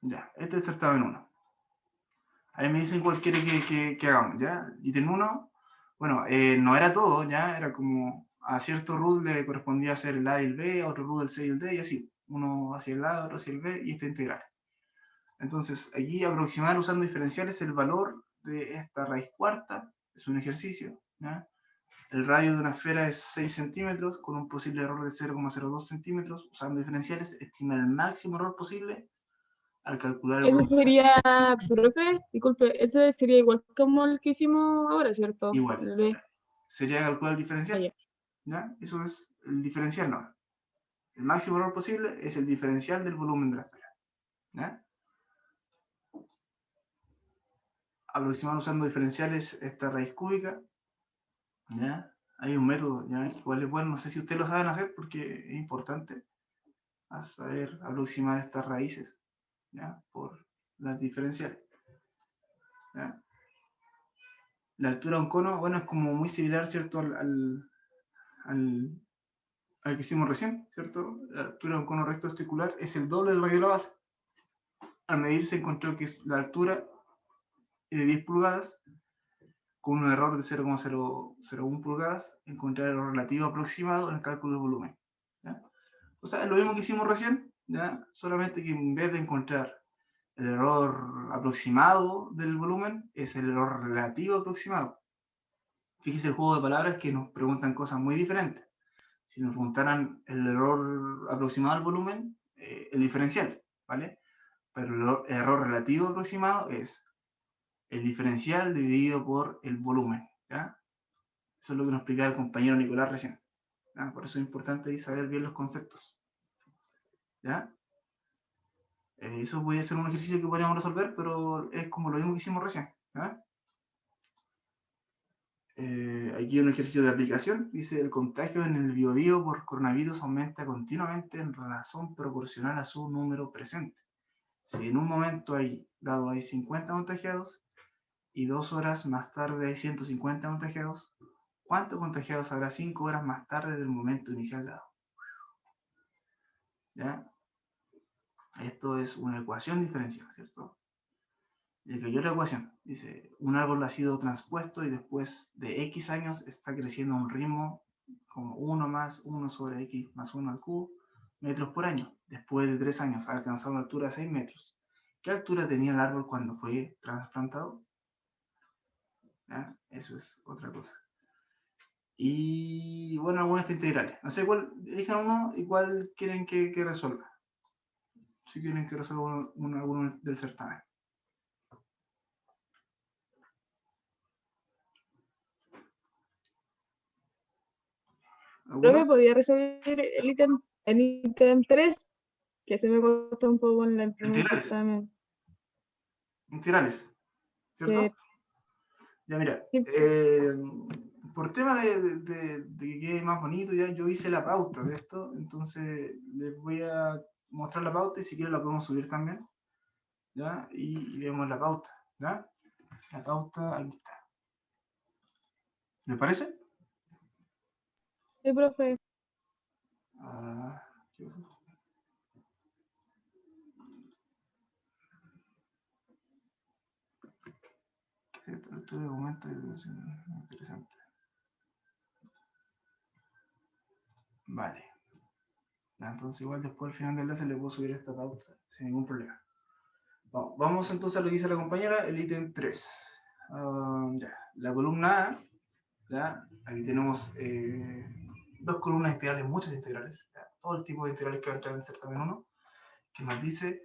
Ya, este es el certamen 1. Ahí me dicen cuál quiere que hagamos, ¿ya? Ítem 1, bueno, no era todo, ¿ya? Era como a cierto root le correspondía hacer el A y el B, a otro root el C y el D, y así. Uno hacia el A, otro hacia el B, y esta integral. Entonces, aquí aproximar usando diferenciales el valor de esta raíz cuarta, es un ejercicio, ¿ya? El radio de una esfera es 6 centímetros, con un posible error de 0,02 centímetros. Usando diferenciales, estima el máximo error posible al calcular el Ese volumen. sería, profe, disculpe, ese sería igual como el que hicimos ahora, ¿cierto? Igual. Sería calcular el diferencial. ¿Ya? Eso es el diferencial, no. El máximo error posible es el diferencial del volumen de la esfera. ¿Ya? Aproximar usando diferenciales esta raíz cúbica. ¿Ya? Hay un método, ¿ya? Igual es bueno, no sé si ustedes lo saben hacer porque es importante a saber aproximar estas raíces, ¿ya? Por las diferenciales. ¿Ya? La altura de un cono, bueno, es como muy similar, ¿cierto? Al que hicimos recién, ¿cierto? La altura de un cono recto circular es el doble del radio de la base. Al medir se encontró que la altura es de 10 pulgadas, con un error de 0,001 pulgadas, encontrar el error relativo aproximado en el cálculo del volumen. ¿Ya? O sea, es lo mismo que hicimos recién, ¿ya? Solamente que en vez de encontrar el error aproximado del volumen, es el error relativo aproximado. Fíjese el juego de palabras que nos preguntan cosas muy diferentes. Si nos preguntaran el error aproximado al volumen, el diferencial, ¿vale? Pero el error relativo aproximado es el diferencial dividido por el volumen, ¿ya? Eso es lo que nos explicaba el compañero Nicolás recién, ¿ya? Por eso es importante ahí saber bien los conceptos, ¿ya? Eso puede ser un ejercicio que podríamos resolver, pero es como lo mismo que hicimos recién, ¿ya? Aquí hay un ejercicio de aplicación. Dice, el contagio en el Biobío por coronavirus aumenta continuamente en razón proporcional a su número presente. Si en un momento hay 50 contagiados y 2 horas más tarde hay 150 contagiados, ¿cuántos contagiados habrá 5 horas más tarde del momento inicial dado? ¿Ya? Esto es una ecuación diferencial, ¿cierto? Y aquí hay otra ecuación. Dice, un árbol ha sido transpuesto y después de X años está creciendo a un ritmo como 1 más 1 sobre X más 1 al cubo metros por año. Después de 3 años ha alcanzado una altura de 6 metros. ¿Qué altura tenía el árbol cuando fue trasplantado? ¿Ya? Eso es otra cosa. Y bueno, algunas integrales. No sé cuál, elijan uno y cuál quieren que resuelva. Si quieren que resuelva alguno del certamen. Profe, ¿podría resolver el ítem 3? Que se me costó un poco en el primer Integrales. certamen. Integrales, ¿cierto? Ya mira, por tema de que quede más bonito, ya yo hice la pauta de esto, entonces les voy a mostrar la pauta y si quieren la podemos subir también, ¿ya? Y vemos la pauta, ¿ya? La pauta, aquí está. ¿Les parece? Sí, profe. ¿Qué pasa? Sí, este documento es interesante. Vale. Entonces igual después al final del enlace le puedo subir esta pauta sin ningún problema. Vamos entonces a lo que dice la compañera, el ítem 3. Ya. La columna A, ¿ya? Aquí tenemos 2 columnas integrales, muchas integrales, ¿ya? Todo el tipo de integrales que va a entrar en el certamen 1, que nos dice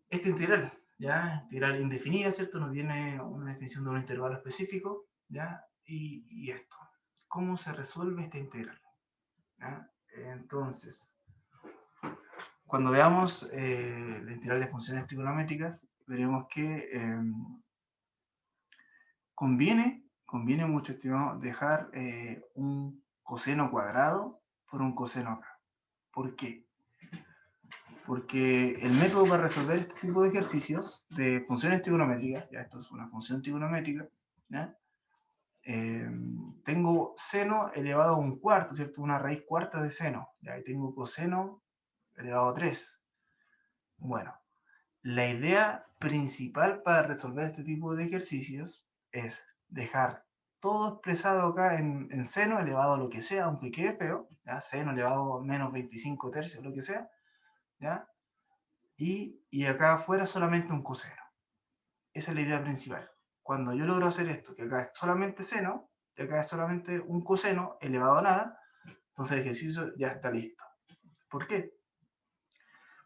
esta integral, ¿ya? Integral indefinida, ¿cierto? Nos tiene una definición de un intervalo específico, ¿ya? Y esto. ¿Cómo se resuelve esta integral? ¿Ya? Entonces, cuando veamos la integral de funciones trigonométricas, veremos que conviene mucho, estimado, dejar un coseno cuadrado por un coseno acá. ¿Por qué? Porque el método para resolver este tipo de ejercicios de funciones trigonométricas, ya esto es una función trigonométrica, ¿ya? Tengo seno elevado a un cuarto, ¿cierto? Una raíz cuarta de seno, ya ahí tengo coseno elevado a 3. Bueno, la idea principal para resolver este tipo de ejercicios es dejar todo expresado acá en seno elevado a lo que sea, aunque quede feo, ¿ya? Seno elevado a menos 25 tercios, lo que sea, ¿ya? Y acá afuera solamente un coseno. Esa es la idea principal. Cuando yo logro hacer esto, que acá es solamente seno, y acá es solamente un coseno elevado a nada, entonces el ejercicio ya está listo. ¿Por qué?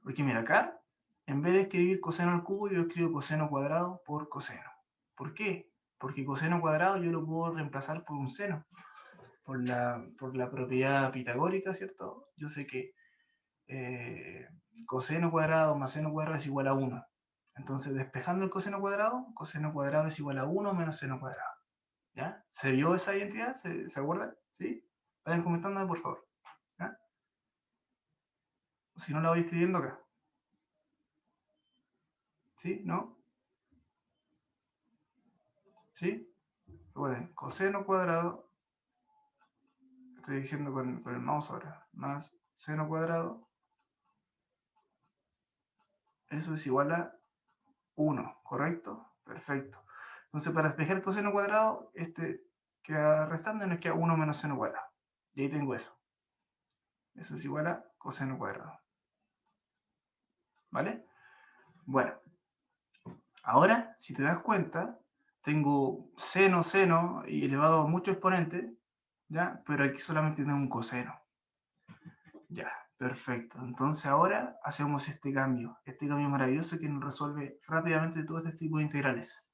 Porque mira, acá, en vez de escribir coseno al cubo, yo escribo coseno cuadrado por coseno. ¿Por qué? Porque coseno cuadrado yo lo puedo reemplazar por un seno. Por la propiedad pitagórica, ¿cierto? Yo sé que coseno cuadrado más seno cuadrado es igual a 1. Entonces, despejando el coseno cuadrado es igual a 1 menos seno cuadrado. ¿Ya? ¿Se vio esa identidad? ¿Se acuerdan? ¿Sí? Vayan comentándome, por favor. ¿Ya? O si no, la voy escribiendo acá. ¿Sí? ¿No? ¿Sí? Recuerden, coseno cuadrado, estoy diciendo con el mouse ahora, más seno cuadrado, eso es igual a 1, ¿correcto? Perfecto. Entonces, para despejar el coseno cuadrado, este queda restando y nos queda 1 menos seno cuadrado. Y ahí tengo eso. Eso es igual a coseno cuadrado. ¿Vale? Bueno. Ahora, si te das cuenta, tengo seno, seno y elevado a muchos exponentes, ¿ya? Pero aquí solamente tengo un coseno. Ya, perfecto. Entonces ahora hacemos este cambio maravilloso que nos resuelve rápidamente todo este tipo de integrales.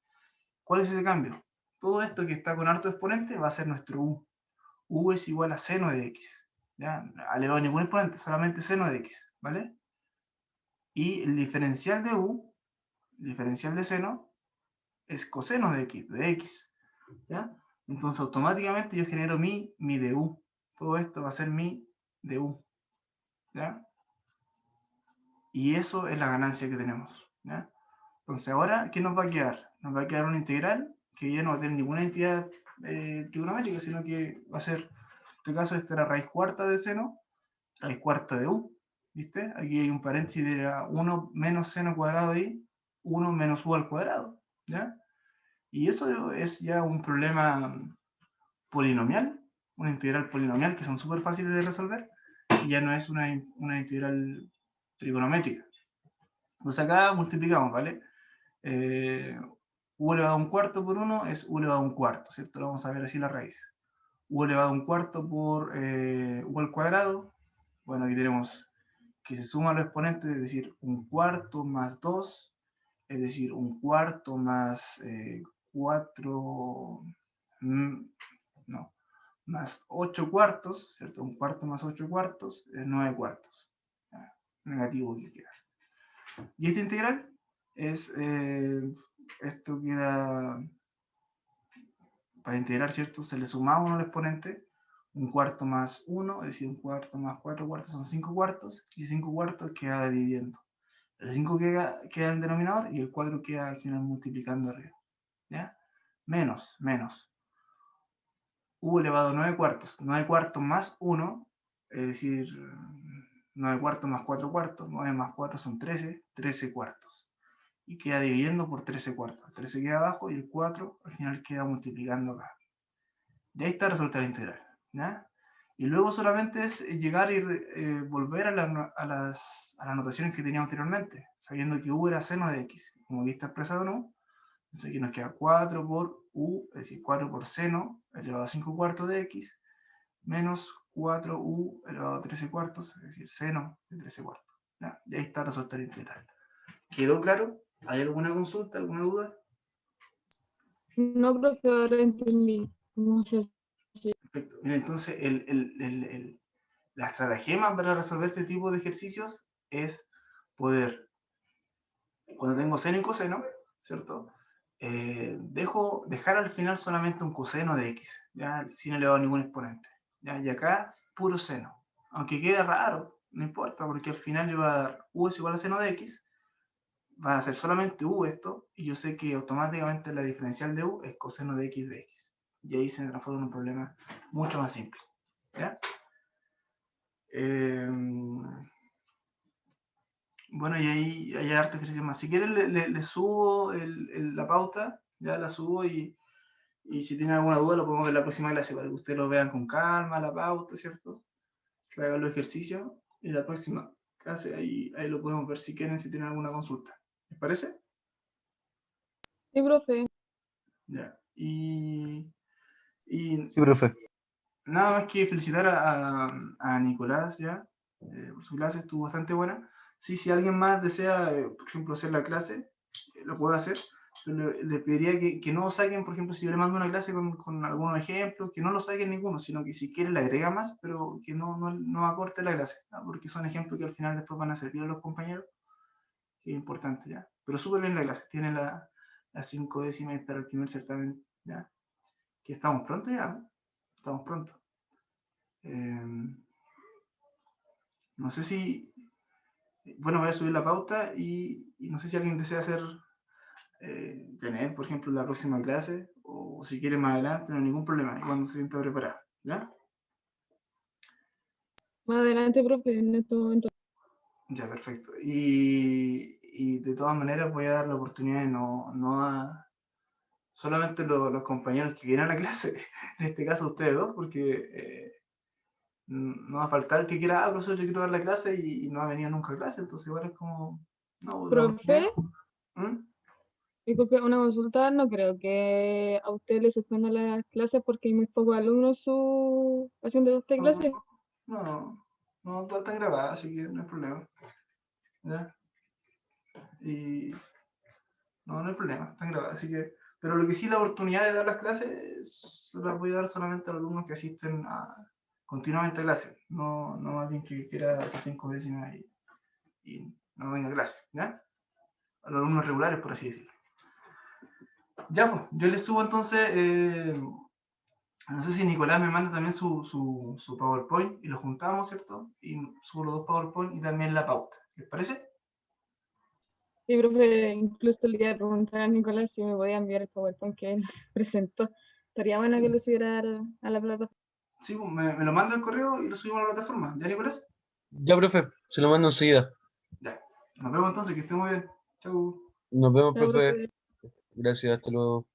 ¿Cuál es ese cambio? Todo esto que está con harto exponente va a ser nuestro u. U es igual a seno de x. ¿Ya? Elevado a ningún exponente, solamente seno de x. ¿Vale? Y el diferencial de u, el diferencial de seno, es coseno de x. ¿Ya? Entonces automáticamente yo genero mi du. Todo esto va a ser mi du. ¿Ya? Y eso es la ganancia que tenemos. ¿Ya? Entonces ahora, ¿qué nos va a quedar? Nos va a quedar una integral que ya no va a tener ninguna entidad trigonométrica, sino que va a ser, en este caso, esta era raíz cuarta de seno, raíz cuarta de u. ¿Viste? Aquí hay un paréntesis de 1 menos seno cuadrado de i, 1 menos u al cuadrado. ¿Ya? Y eso es ya un problema polinomial, una integral polinomial que son súper fáciles de resolver, y ya no es una integral trigonométrica. Entonces acá multiplicamos, ¿vale? U elevado a un cuarto por 1 es u elevado a un cuarto, ¿cierto? Lo vamos a ver así la raíz. U elevado a un cuarto por u al cuadrado. Bueno, aquí tenemos que se suman los exponentes, es decir, un cuarto más 2, es decir, un cuarto más 4, no, más 8 cuartos, ¿cierto? Un cuarto más 8 cuartos es 9 cuartos. Negativo que queda. Y esta integral es, esto queda, para integrar, ¿cierto? Se le suma 1 al exponente, un cuarto más 1, es decir, un cuarto más 4 cuartos son 5 cuartos, y 5 cuartos queda dividiendo. El 5 queda en el denominador y el 4 queda al final multiplicando arriba. ¿Ya? Menos. U elevado a 9 cuartos. 9 cuartos más 1, es decir, 9 cuartos más 4 cuartos. 9 más 4 son 13. 13 cuartos. Y queda dividiendo por 13 cuartos. El 13 queda abajo y el 4 al final queda multiplicando acá. Y ahí está resultado integral. ¿Ya? Y luego solamente es llegar y volver a las notaciones que teníamos anteriormente, sabiendo que u era seno de x. Como aquí está expresado no, entonces aquí nos queda 4 por u, es decir, 4 por seno elevado a 5 cuartos de x, menos 4u elevado a 13 cuartos, es decir, seno de 13 cuartos. ¿Ya? Y ahí está el resultado integral. ¿Quedó claro? ¿Hay alguna consulta, alguna duda? No, profe, ahora entendí cómo se hace. Perfecto. Mira, entonces la estratagema para resolver este tipo de ejercicios es poder, cuando tengo seno y coseno, ¿cierto? Dejar al final solamente un coseno de x, ¿ya? Sin elevado a ningún exponente. ¿Ya? Y acá, puro seno. Aunque quede raro, no importa, porque al final le va a dar u es igual a seno de x, va a ser solamente u esto, y yo sé que automáticamente la diferencial de u es coseno de x de x. Y ahí se transforma en un problema mucho más simple. ¿Ya? Bueno, y ahí hay harto ejercicio más. Si quieren, le subo la pauta, ya la subo y si tienen alguna duda lo podemos ver la próxima clase para que ustedes lo vean con calma, la pauta, ¿cierto? Que hagan los ejercicios y la próxima clase ahí lo podemos ver si quieren, si tienen alguna consulta. ¿Les parece? Sí, profe. Ya. Y Sí, profe. nada más que felicitar a Nicolás, ¿ya? Por su clase estuvo bastante buena. Sí, si alguien más desea, por ejemplo, hacer la clase, lo puede hacer. Pero le pediría que no saquen, por ejemplo, si yo le mando una clase con algunos ejemplos, que no lo saquen ninguno, sino que si quiere le agrega más, pero que no acorte la clase, ¿no? Porque son ejemplos que al final después van a servir a los compañeros, que es importante, ¿ya? Pero súper bien la clase, tiene las 5 décimas para el primer certamen, ¿ya? Que estamos pronto ya, ¿no? Estamos pronto. No sé si, bueno, voy a subir la pauta y no sé si alguien desea hacer, tener, por ejemplo, la próxima clase, o si quiere más adelante, no hay ningún problema, cuando se sienta preparado, ¿ya? Más adelante, profe, en este momento. Ya, perfecto. Y de todas maneras voy a dar la oportunidad de no a solamente los compañeros que vienen a la clase, en este caso ustedes dos, porque no va a faltar el que quiera, profesor, yo quiero dar la clase y no ha venido nunca a clase, entonces igual es como, no, la oportunidad. Profe, ¿Mm? disculpe, una consulta. No creo que a usted le suspendan las clases porque hay muy pocos alumnos haciendo esta clase. No, todas están grabadas, así que no hay problema. ¿Ya? Y no hay problema, están grabadas, así que Pero lo que sí, la oportunidad de dar las clases, se las voy a dar solamente a los alumnos que asisten continuamente a clases, no a alguien que quiera hacer 5 décimas y no venga a clase, ¿ya? A los alumnos regulares, por así decirlo. Ya, pues, yo les subo entonces, no sé si Nicolás me manda también su PowerPoint y lo juntamos, ¿cierto? Y subo los 2 PowerPoint y también la pauta. ¿Les parece? Sí, profe, incluso le iba a preguntar a Nicolás si me podía enviar el PowerPoint que él presentó. Estaría bueno que lo subiera a la plataforma. Sí, pues, me lo manda el correo y lo subimos a la plataforma. ¿Ya, Nicolás? Ya, profe, se lo mando enseguida. Ya. Nos vemos entonces, que estén muy bien. Chau. Nos vemos, Ya, profe. profe. Gracias, hasta luego.